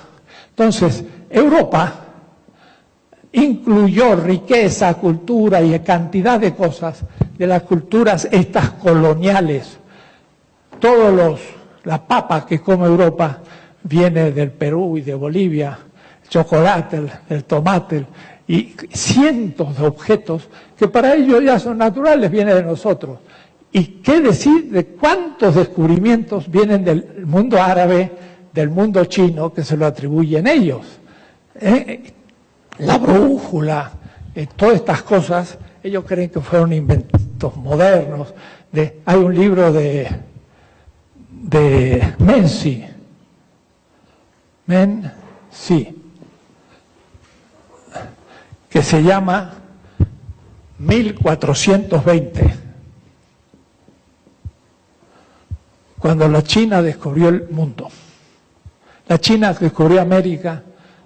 Entonces, Europa incluyó riqueza, cultura y cantidad de cosas de las culturas estas coloniales. La papa que come Europa viene del Perú y de Bolivia, el chocolate, el tomate y cientos de objetos que para ellos ya son naturales, vienen de nosotros. ¿Y qué decir de cuántos descubrimientos vienen del mundo árabe, del mundo chino, que se lo atribuyen ellos? La brújula, todas estas cosas, ellos creen que fueron inventos modernos. Hay un libro de Menzi, que se llama 1420, cuando la China descubrió el mundo. La China descubrió América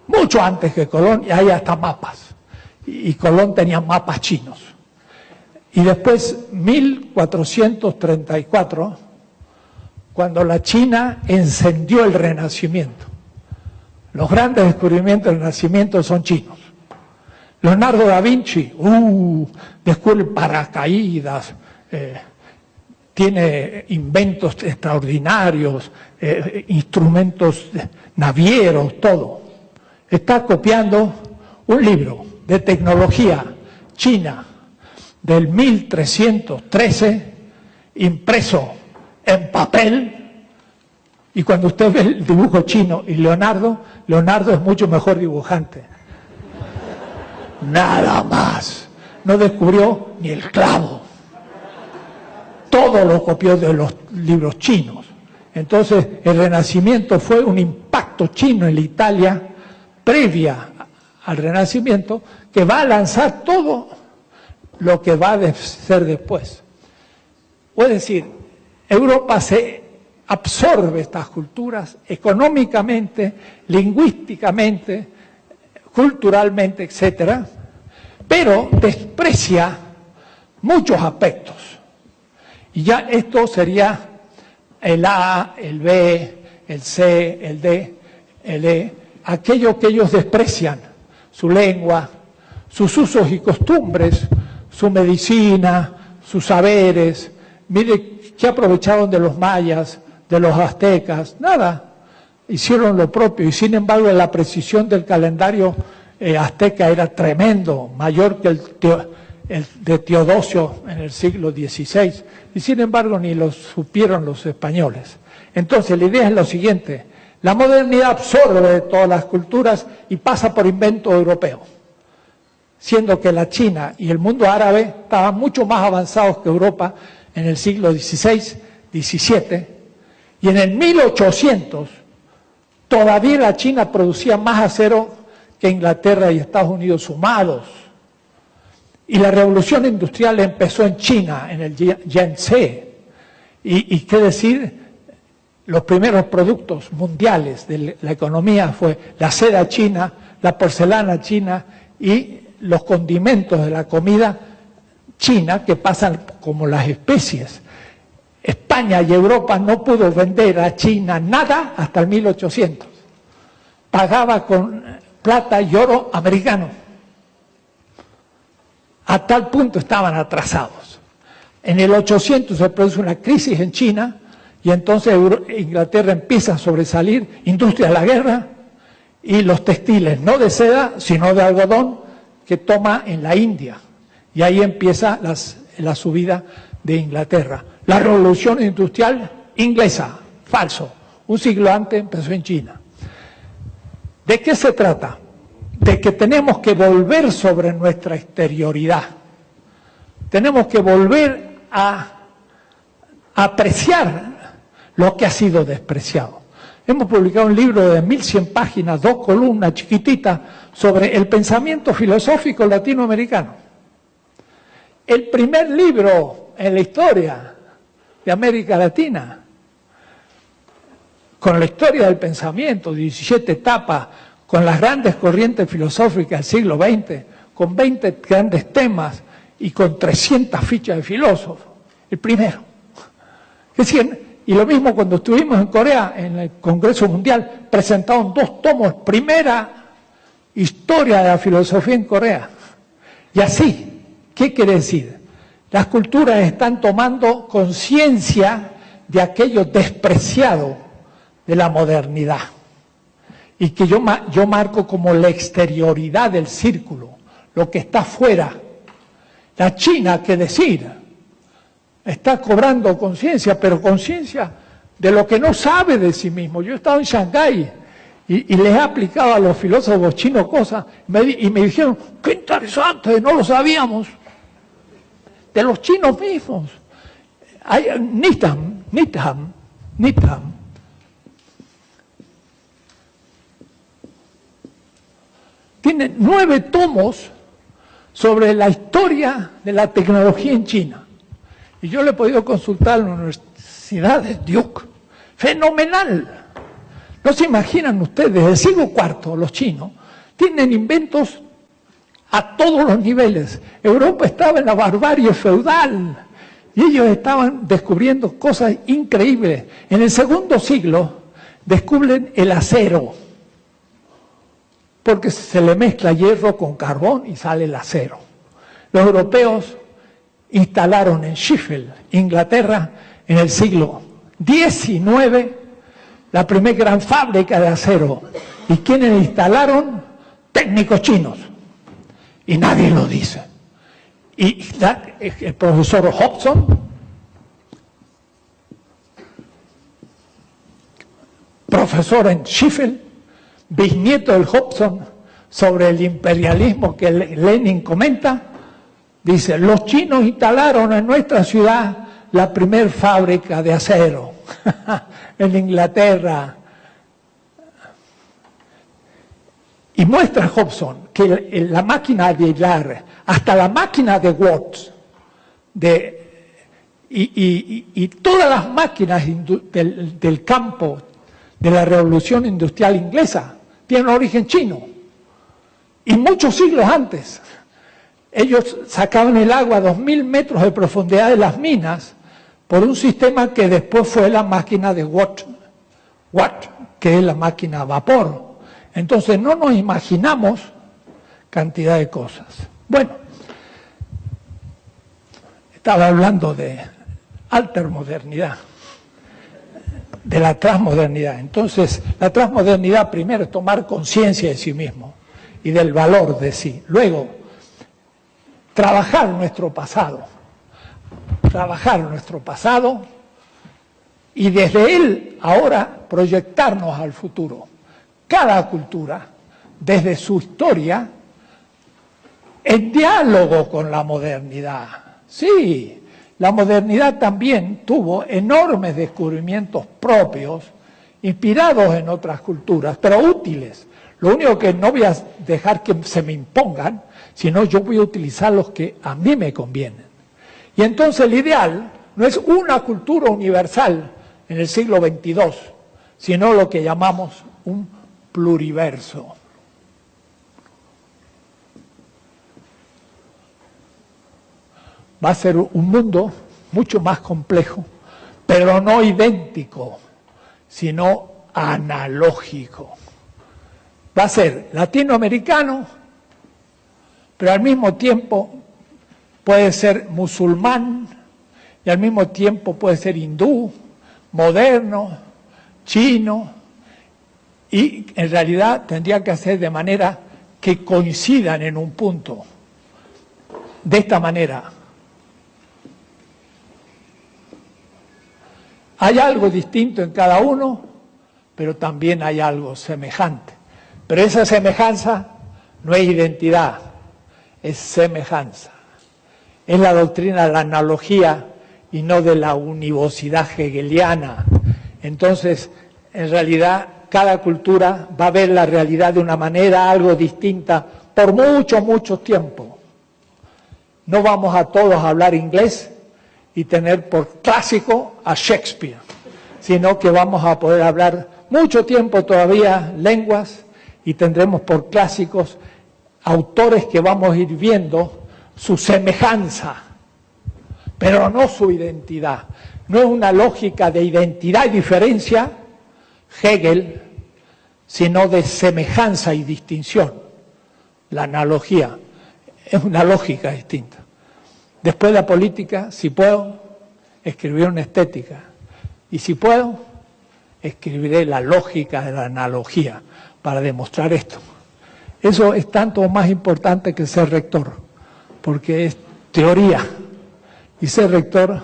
mucho antes que Colón, y hay hasta mapas. Y Colón tenía mapas chinos. Y después, 1434, cuando la China encendió el Renacimiento. Los grandes descubrimientos del Renacimiento son chinos. Leonardo da Vinci, descubre paracaídas, tiene inventos extraordinarios, instrumentos navieros, todo. Está copiando un libro de tecnología china del 1313, impreso en papel, y cuando usted ve el dibujo chino y Leonardo es mucho mejor dibujante. Nada más. No descubrió ni el clavo. Todo lo copió de los libros chinos. Entonces, el Renacimiento fue un impacto chino en la Italia previa al Renacimiento, que va a lanzar todo lo que va a ser después. Es decir, Europa se absorbe estas culturas económicamente, lingüísticamente, culturalmente, etcétera, pero desprecia muchos aspectos. Y ya esto sería el A, el B, el C, el D, el E, aquello que ellos desprecian, su lengua, sus usos y costumbres, su medicina, sus saberes. Mire, ¿qué aprovecharon de los mayas, de los aztecas? Nada, hicieron lo propio y sin embargo la precisión del calendario azteca era tremendo, mayor que el de Teodosio en el siglo XVI, y sin embargo ni lo supieron los españoles. Entonces la idea es lo siguiente: la modernidad absorbe de todas las culturas y pasa por invento europeo, siendo que la China y el mundo árabe estaban mucho más avanzados que Europa en el siglo XVI, XVII, y en el 1800 todavía la China producía más acero que Inglaterra y Estados Unidos sumados. Y la revolución industrial empezó en China, en el Yangtze. Y qué decir, los primeros productos mundiales de la economía fue la seda china, la porcelana china y los condimentos de la comida china, que pasan como las especies. España y Europa no pudo vender a China nada hasta el 1800. Pagaba con plata y oro americano. A tal punto estaban atrasados. En el 800 se produce una crisis en China y entonces Inglaterra empieza a sobresalir, industria de la guerra, y los textiles, no de seda, sino de algodón, que toma en la India. Y ahí empieza la subida de Inglaterra. La revolución industrial inglesa, falso. Un siglo antes empezó en China. ¿De qué se trata? De que tenemos que volver sobre nuestra exterioridad. Tenemos que volver a apreciar lo que ha sido despreciado. Hemos publicado un libro de 1100 páginas, 2 columnas chiquititas, sobre el pensamiento filosófico latinoamericano. El primer libro en la historia de América Latina, con la historia del pensamiento, 17 etapas, con las grandes corrientes filosóficas del siglo XX, con 20 grandes temas y con 300 fichas de filósofos. El primero. Es decir, y lo mismo cuando estuvimos en Corea, en el Congreso Mundial, presentaron 2 tomos, primera historia de la filosofía en Corea. Y así, ¿qué quiere decir? Las culturas están tomando conciencia de aquello despreciado de la modernidad. Y que yo marco como la exterioridad del círculo, lo que está fuera. La China, qué decir, está cobrando conciencia, pero conciencia de lo que no sabe de sí mismo. Yo he estado en Shanghái y les he aplicado a los filósofos chinos cosas y me dijeron, qué interesante, no lo sabíamos. De los chinos mismos. Nitham. Tiene 9 tomos sobre la historia de la tecnología en China. Y yo le he podido consultar en la Universidad de Duke. Fenomenal. No se imaginan ustedes, desde el siglo IV los chinos tienen inventos a todos los niveles. Europa estaba en la barbarie feudal y ellos estaban descubriendo cosas increíbles. En el segundo siglo descubren el acero, porque se le mezcla hierro con carbón y sale el acero. Los europeos instalaron en Sheffield, Inglaterra, en el siglo XIX, la primera gran fábrica de acero. ¿Y quiénes instalaron? Técnicos chinos. Y nadie lo dice. Y el profesor Hobson, profesor en Sheffield, bisnieto del Hobson, sobre el imperialismo que Lenin comenta, dice, los chinos instalaron en nuestra ciudad la primer fábrica de acero en Inglaterra. Y muestra Hobson que la máquina de hilar, hasta la máquina de Watts, y todas las máquinas del campo de la Revolución Industrial Inglesa tienen origen chino. Y muchos siglos antes, ellos sacaban el agua a 2000 metros de profundidad de las minas por un sistema que después fue la máquina de Watt, que es la máquina a vapor. Entonces no nos imaginamos cantidad de cosas. Bueno, estaba hablando de altermodernidad, de la transmodernidad. Entonces, la transmodernidad primero es tomar conciencia de sí mismo y del valor de sí. Luego, trabajar nuestro pasado y desde él ahora proyectarnos al futuro. Cada cultura, desde su historia, en diálogo con la modernidad. Sí, la modernidad también tuvo enormes descubrimientos propios, inspirados en otras culturas, pero útiles. Lo único que no voy a dejar que se me impongan, sino yo voy a utilizar los que a mí me convienen. Y entonces el ideal no es una cultura universal en el siglo XXII, sino lo que llamamos un pluriverso. Va a ser un mundo mucho más complejo, pero no idéntico, sino analógico. Va a ser latinoamericano, pero al mismo tiempo puede ser musulmán, y al mismo tiempo puede ser hindú, moderno, chino, y en realidad tendría que hacer de manera que coincidan en un punto. De esta manera. Hay algo distinto en cada uno, pero también hay algo semejante. Pero esa semejanza no es identidad, es semejanza. Es la doctrina de la analogía y no de la univocidad hegeliana. Entonces, en realidad, cada cultura va a ver la realidad de una manera algo distinta por mucho tiempo. No vamos a todos a hablar inglés y tener por clásico a Shakespeare, sino que vamos a poder hablar mucho tiempo todavía lenguas y tendremos por clásicos autores que vamos a ir viendo su semejanza, pero no su identidad. No es una lógica de identidad y diferencia, Hegel, sino de semejanza y distinción. La analogía es una lógica distinta. Después de la política, si puedo, escribiré una estética. Y si puedo, escribiré la lógica de la analogía para demostrar esto. Eso es tanto más importante que ser rector, porque es teoría. Y ser rector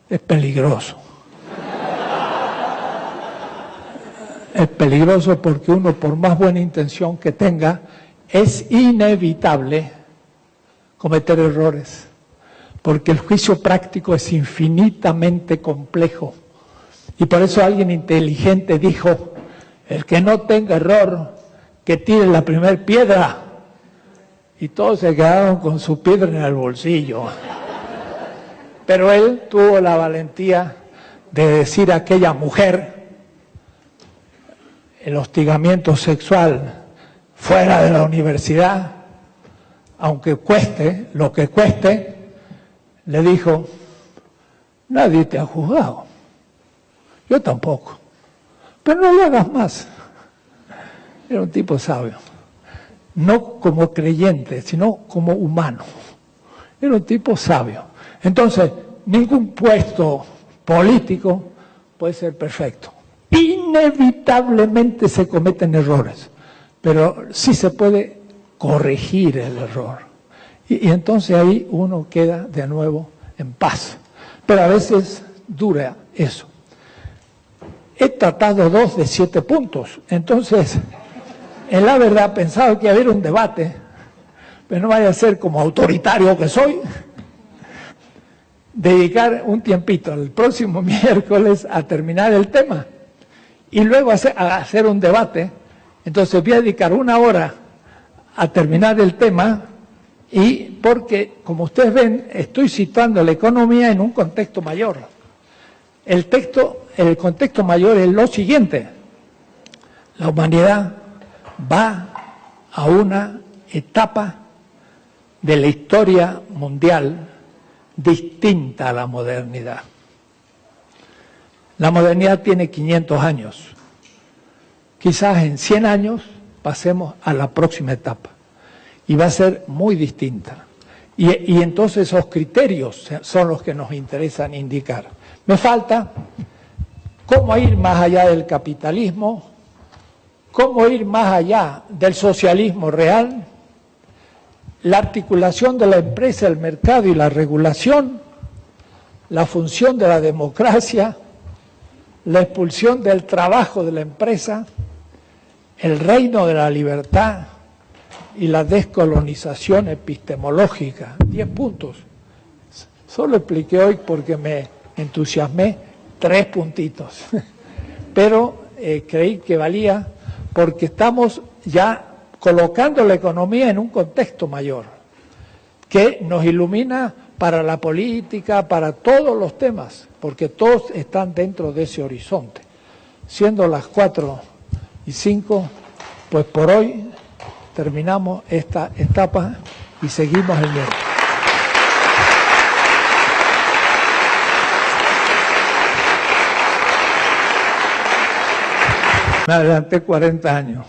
es peligroso. Es peligroso porque uno, por más buena intención que tenga, es inevitable cometer errores. Porque el juicio práctico es infinitamente complejo. Y por eso alguien inteligente dijo, el que no tenga error, que tire la primera piedra. Y todos se quedaron con su piedra en el bolsillo. Pero él tuvo la valentía de decir a aquella mujer, el hostigamiento sexual fuera de la universidad, aunque cueste lo que cueste, le dijo, nadie te ha juzgado, yo tampoco, pero no lo hagas más. Era un tipo sabio, no como creyente, sino como humano. Era un tipo sabio. Entonces, ningún puesto político puede ser perfecto. Inevitablemente se cometen errores, pero sí se puede corregir el error. Y entonces ahí uno queda de nuevo en paz. Pero a veces dura eso. He tratado 2 de 7 puntos. Entonces, en la verdad pensaba que iba a haber un debate, pero no vaya a ser como autoritario que soy, dedicar un tiempito el próximo miércoles a terminar el tema y luego a hacer un debate. Entonces voy a dedicar 1 hora a terminar el tema y porque, como ustedes ven, estoy situando la economía en un contexto mayor. El contexto mayor es lo siguiente: la humanidad va a una etapa de la historia mundial distinta a la modernidad. La modernidad tiene 500 años. Quizás en 100 años pasemos a la próxima etapa y va a ser muy distinta. Y entonces esos criterios son los que nos interesan indicar. Me falta cómo ir más allá del capitalismo, cómo ir más allá del socialismo real, la articulación de la empresa, el mercado y la regulación, la función de la democracia, la expulsión del trabajo de la empresa, el reino de la libertad y la descolonización epistemológica. 10 puntos. Solo expliqué hoy porque me entusiasmé 3 puntitos. Pero creí que valía porque estamos ya colocando la economía en un contexto mayor que nos ilumina para la política, para todos los temas, porque todos están dentro de ese horizonte. Siendo las 4:05, pues por hoy terminamos esta etapa y seguimos el miércoles. Me adelanté 40 años.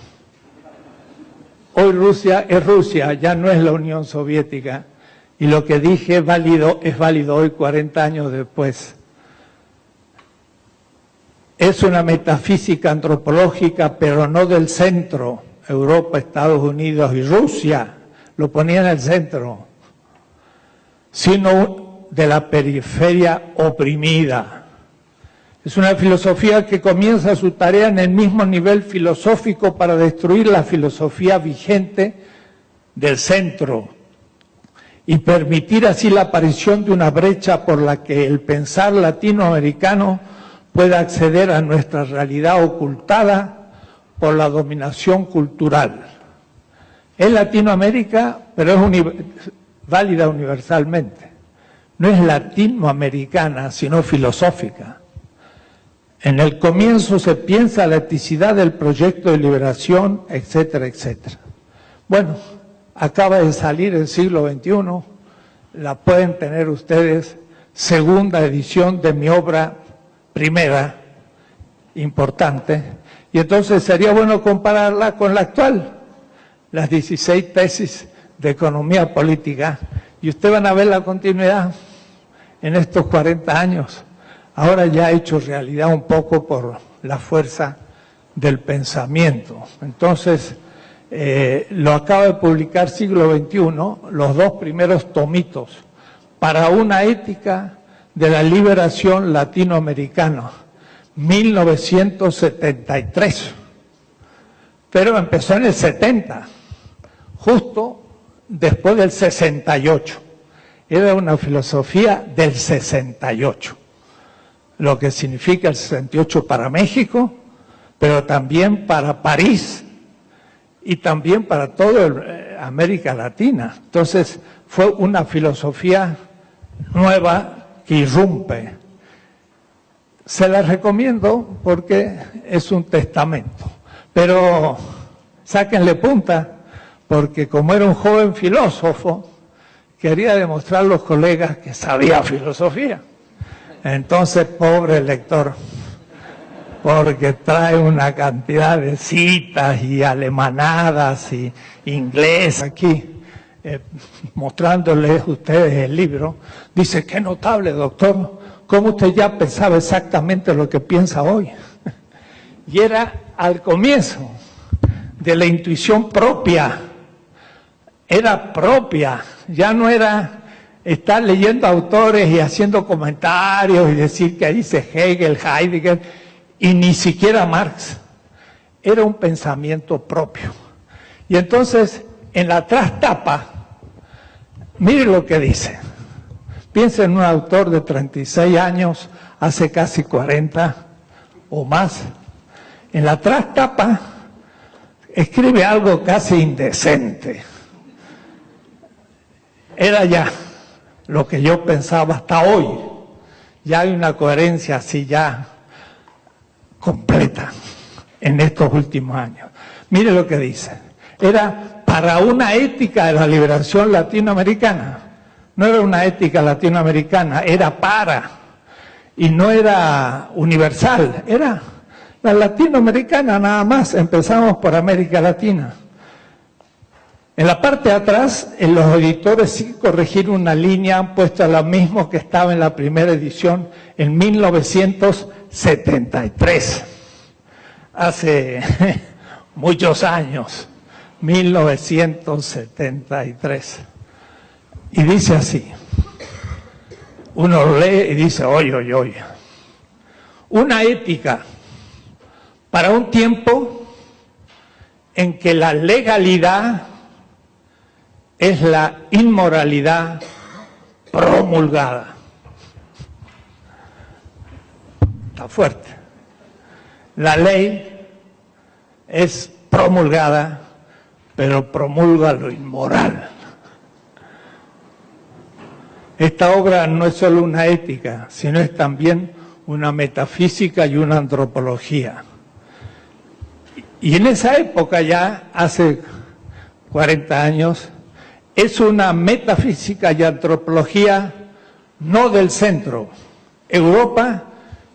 Hoy Rusia es Rusia, ya no es la Unión Soviética. Y lo que dije es válido hoy, 40 años después. Es una metafísica antropológica, pero no del centro. Europa, Estados Unidos y Rusia lo ponía en el centro, sino de la periferia oprimida. Es una filosofía que comienza su tarea en el mismo nivel filosófico para destruir la filosofía vigente del centro y permitir así la aparición de una brecha por la que el pensar latinoamericano pueda acceder a nuestra realidad ocultada por la dominación cultural. Es Latinoamérica, pero es válida universalmente. No es latinoamericana, sino filosófica. En el comienzo se piensa la eticidad del proyecto de liberación, etcétera, etcétera. Bueno, acaba de salir el siglo XXI, la pueden tener ustedes, segunda edición de mi obra primera, importante, y entonces sería bueno compararla con la actual, las 16 tesis de economía política, y ustedes van a ver la continuidad en estos 40 años, ahora ya hecho realidad un poco por la fuerza del pensamiento. Entonces, lo acaba de publicar Siglo XXI, los 2 primeros tomitos, para una ética de la liberación latinoamericana, 1973. Pero empezó en el 70, justo después del 68. Era una filosofía del 68, lo que significa el 68 para México, pero también para París, y también para toda América Latina. Entonces fue una filosofía nueva que irrumpe. Se la recomiendo porque es un testamento, pero sáquenle punta, porque como era un joven filósofo, quería demostrar a los colegas que sabía filosofía. Entonces, pobre lector, porque trae una cantidad de citas y alemanadas y inglés aquí, mostrándoles a ustedes el libro. Dice, qué notable, doctor, cómo usted ya pensaba exactamente lo que piensa hoy. Y era al comienzo de la intuición propia, era propia, ya no era estar leyendo autores y haciendo comentarios y decir que dice Hegel, Heidegger, y ni siquiera Marx. Era un pensamiento propio. Y entonces, en la trastapa, mire lo que dice. Piensa en un autor de 36 años, hace casi 40 o más. En la trastapa escribe algo casi indecente. era ya lo que yo pensaba hasta hoy. Ya hay una coherencia así ya completa en estos últimos años. Mire lo que dice. Era para una ética de la liberación latinoamericana. No era una ética latinoamericana, era para. Y no era universal, era la latinoamericana nada más. Empezamos por América Latina. En la parte de atrás, en los editores sí corregir una línea, han puesto la misma que estaba en la primera edición en 1973. Hace muchos años, 1973. Y dice así, uno lo lee y dice, oye, oye, oye. Una ética para un tiempo en que la legalidad es la inmoralidad promulgada. Está fuerte. La ley es promulgada, pero promulga lo inmoral. Esta obra no es solo una ética, sino es también una metafísica y una antropología. Y en esa época ya, hace 40 años, es una metafísica y antropología no del centro. Europa,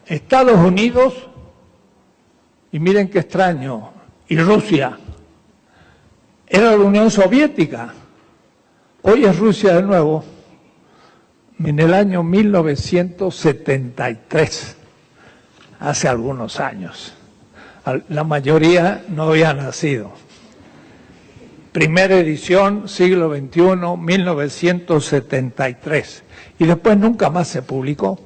Estados Unidos, y miren qué extraño, y Rusia. Era la Unión Soviética, hoy es Rusia de nuevo. En el año 1973, hace algunos años, la mayoría no había nacido. Primera edición, siglo XXI, 1973. Y después nunca más se publicó.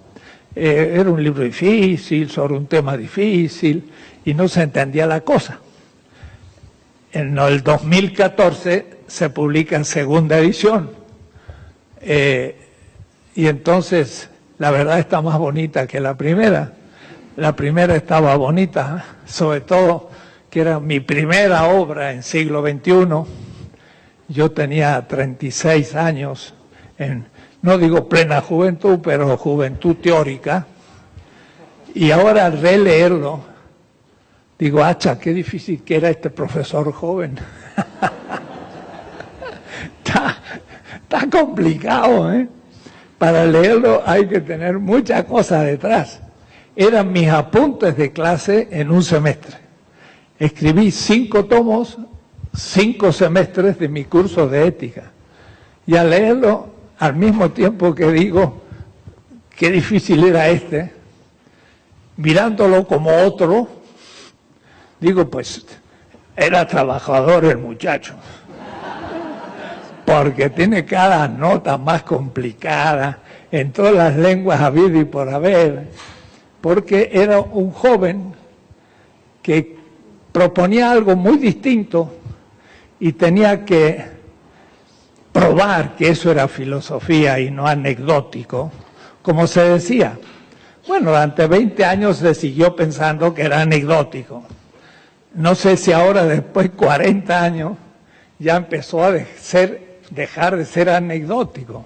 Era un libro difícil, sobre un tema difícil, y no se entendía la cosa. En el 2014 se publica en segunda edición. Y entonces, la verdad está más bonita que la primera. La primera estaba bonita, sobre todo que era mi primera obra en siglo XXI. Yo tenía 36 años, no digo plena juventud, pero juventud teórica. Y ahora al releerlo, digo, hacha, qué difícil que era este profesor joven. Está complicado, ¿eh? Para leerlo hay que tener muchas cosas detrás. Eran mis apuntes de clase en un semestre. Escribí 5 tomos, 5 semestres de mi curso de ética. Y al leerlo, al mismo tiempo que digo, qué difícil era este, mirándolo como otro, digo, pues, era trabajador el muchacho. Porque tiene cada nota más complicada, en todas las lenguas habido y por haber, porque era un joven que proponía algo muy distinto y tenía que probar que eso era filosofía y no anecdótico, como se decía. Bueno, durante 20 años se siguió pensando que era anecdótico. No sé si ahora, después de 40 años, ya empezó a dejar de ser anecdótico.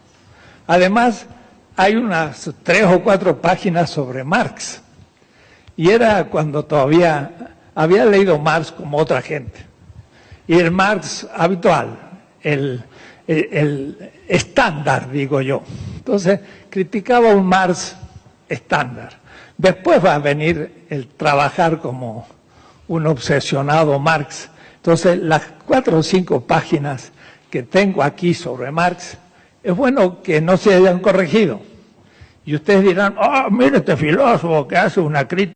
Además, hay unas 3 o 4 páginas sobre Marx. Y era cuando todavía había leído Marx como otra gente. Y el Marx habitual, el estándar, digo yo. Entonces, criticaba un Marx estándar. Después va a venir el trabajar como un obsesionado Marx. Entonces, las 4 o 5 páginas que tengo aquí sobre Marx, es bueno que no se hayan corregido. Y ustedes dirán, oh, mire este filósofo que hace una crítica.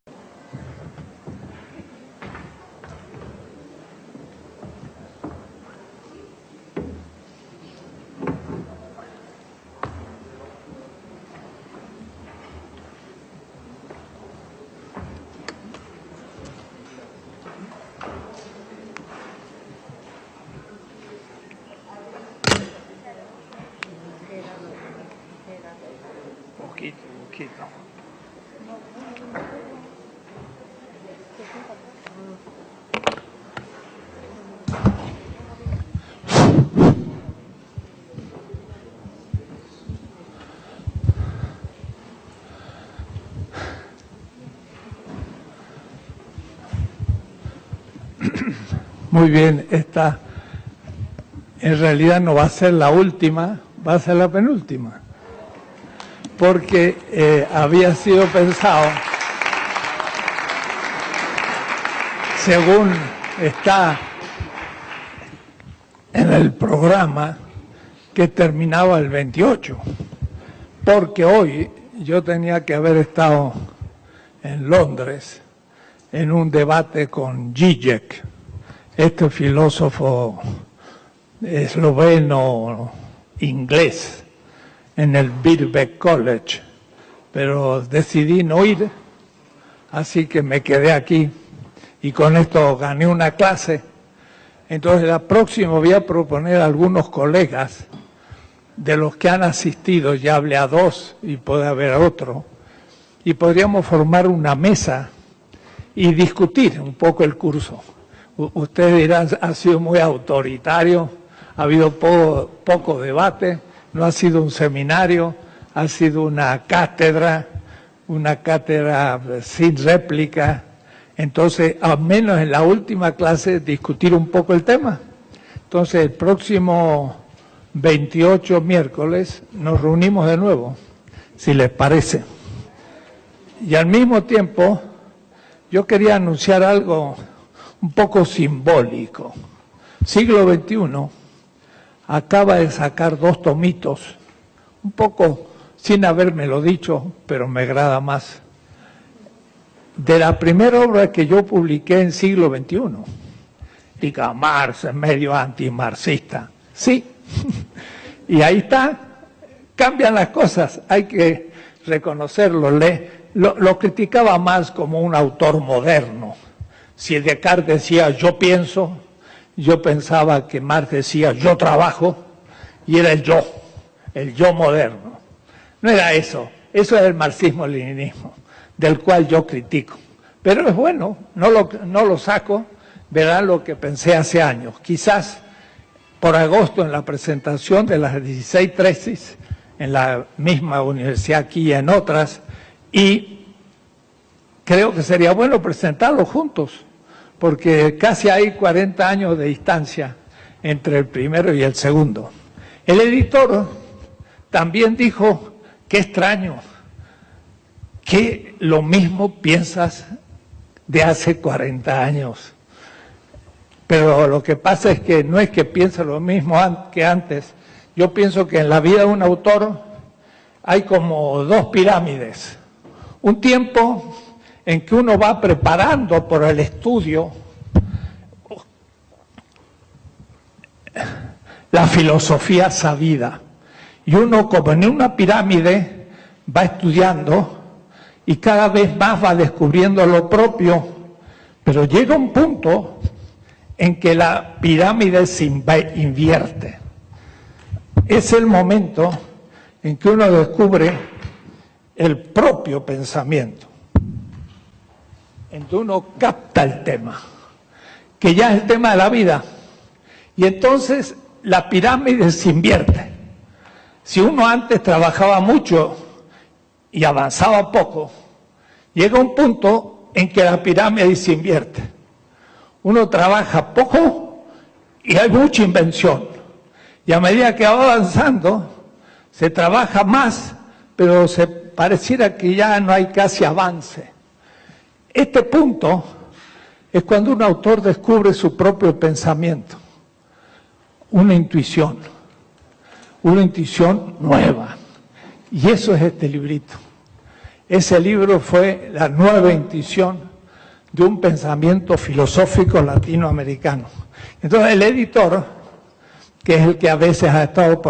Poquito. Muy bien, esta en realidad no va a ser la última, va a ser la penúltima, porque había sido pensado, según está en el programa, que terminaba el 28, porque hoy yo tenía que haber estado en Londres en un debate con Zizek, este filósofo esloveno inglés, en el Birkbeck College, pero decidí no ir, así que me quedé aquí y con esto gané una clase. Entonces la próxima voy a proponer a algunos colegas de los que han asistido, ya hablé a 2 y puede haber otro, y podríamos formar una mesa y discutir un poco el curso. Ustedes dirán, ha sido muy autoritario, ha habido poco debate, no ha sido un seminario, ha sido una cátedra sin réplica. Entonces, al menos en la última clase, discutir un poco el tema. Entonces, el próximo 28 miércoles nos reunimos de nuevo, si les parece. Y al mismo tiempo, yo quería anunciar algo un poco simbólico. Siglo XXI acaba de sacar 2 tomitos, un poco sin habérmelo dicho, pero me agrada más, de la primera obra que yo publiqué en siglo XXI. Diga, Marx es medio antimarxista. Sí, y ahí está, cambian las cosas, hay que reconocerlo. Lo criticaba más como un autor moderno. Si Descartes decía yo pienso, yo pensaba que Marx decía yo trabajo, y era el yo moderno. No era eso era el marxismo-leninismo, del cual yo critico. Pero es bueno, no lo saco, verán lo que pensé hace años. Quizás por agosto, en la presentación de las 16 tesis, en la misma universidad aquí y en otras, y creo que sería bueno presentarlo juntos, porque casi hay 40 años de distancia entre el primero y el segundo. El editor también dijo, qué extraño, que lo mismo piensas de hace 40 años. Pero lo que pasa es que no es que piense lo mismo que antes. Yo pienso que en la vida de un autor hay como 2 pirámides. Un tiempo en que uno va preparando por el estudio la filosofía sabida. Y uno, como en una pirámide, va estudiando y cada vez más va descubriendo lo propio, pero llega un punto en que la pirámide se invierte. Es el momento en que uno descubre el propio pensamiento, en que uno capta el tema, que ya es el tema de la vida, y entonces la pirámide se invierte. Si uno antes trabajaba mucho y avanzaba poco, llega un punto en que la pirámide se invierte. Uno trabaja poco y hay mucha invención. Y a medida que va avanzando, se trabaja más, pero pareciera que ya no hay casi avance. Este punto es cuando un autor descubre su propio pensamiento, una intuición nueva. Y eso es este librito. Ese libro fue la nueva intuición de un pensamiento filosófico latinoamericano. Entonces el editor, que es el que a veces ha estado por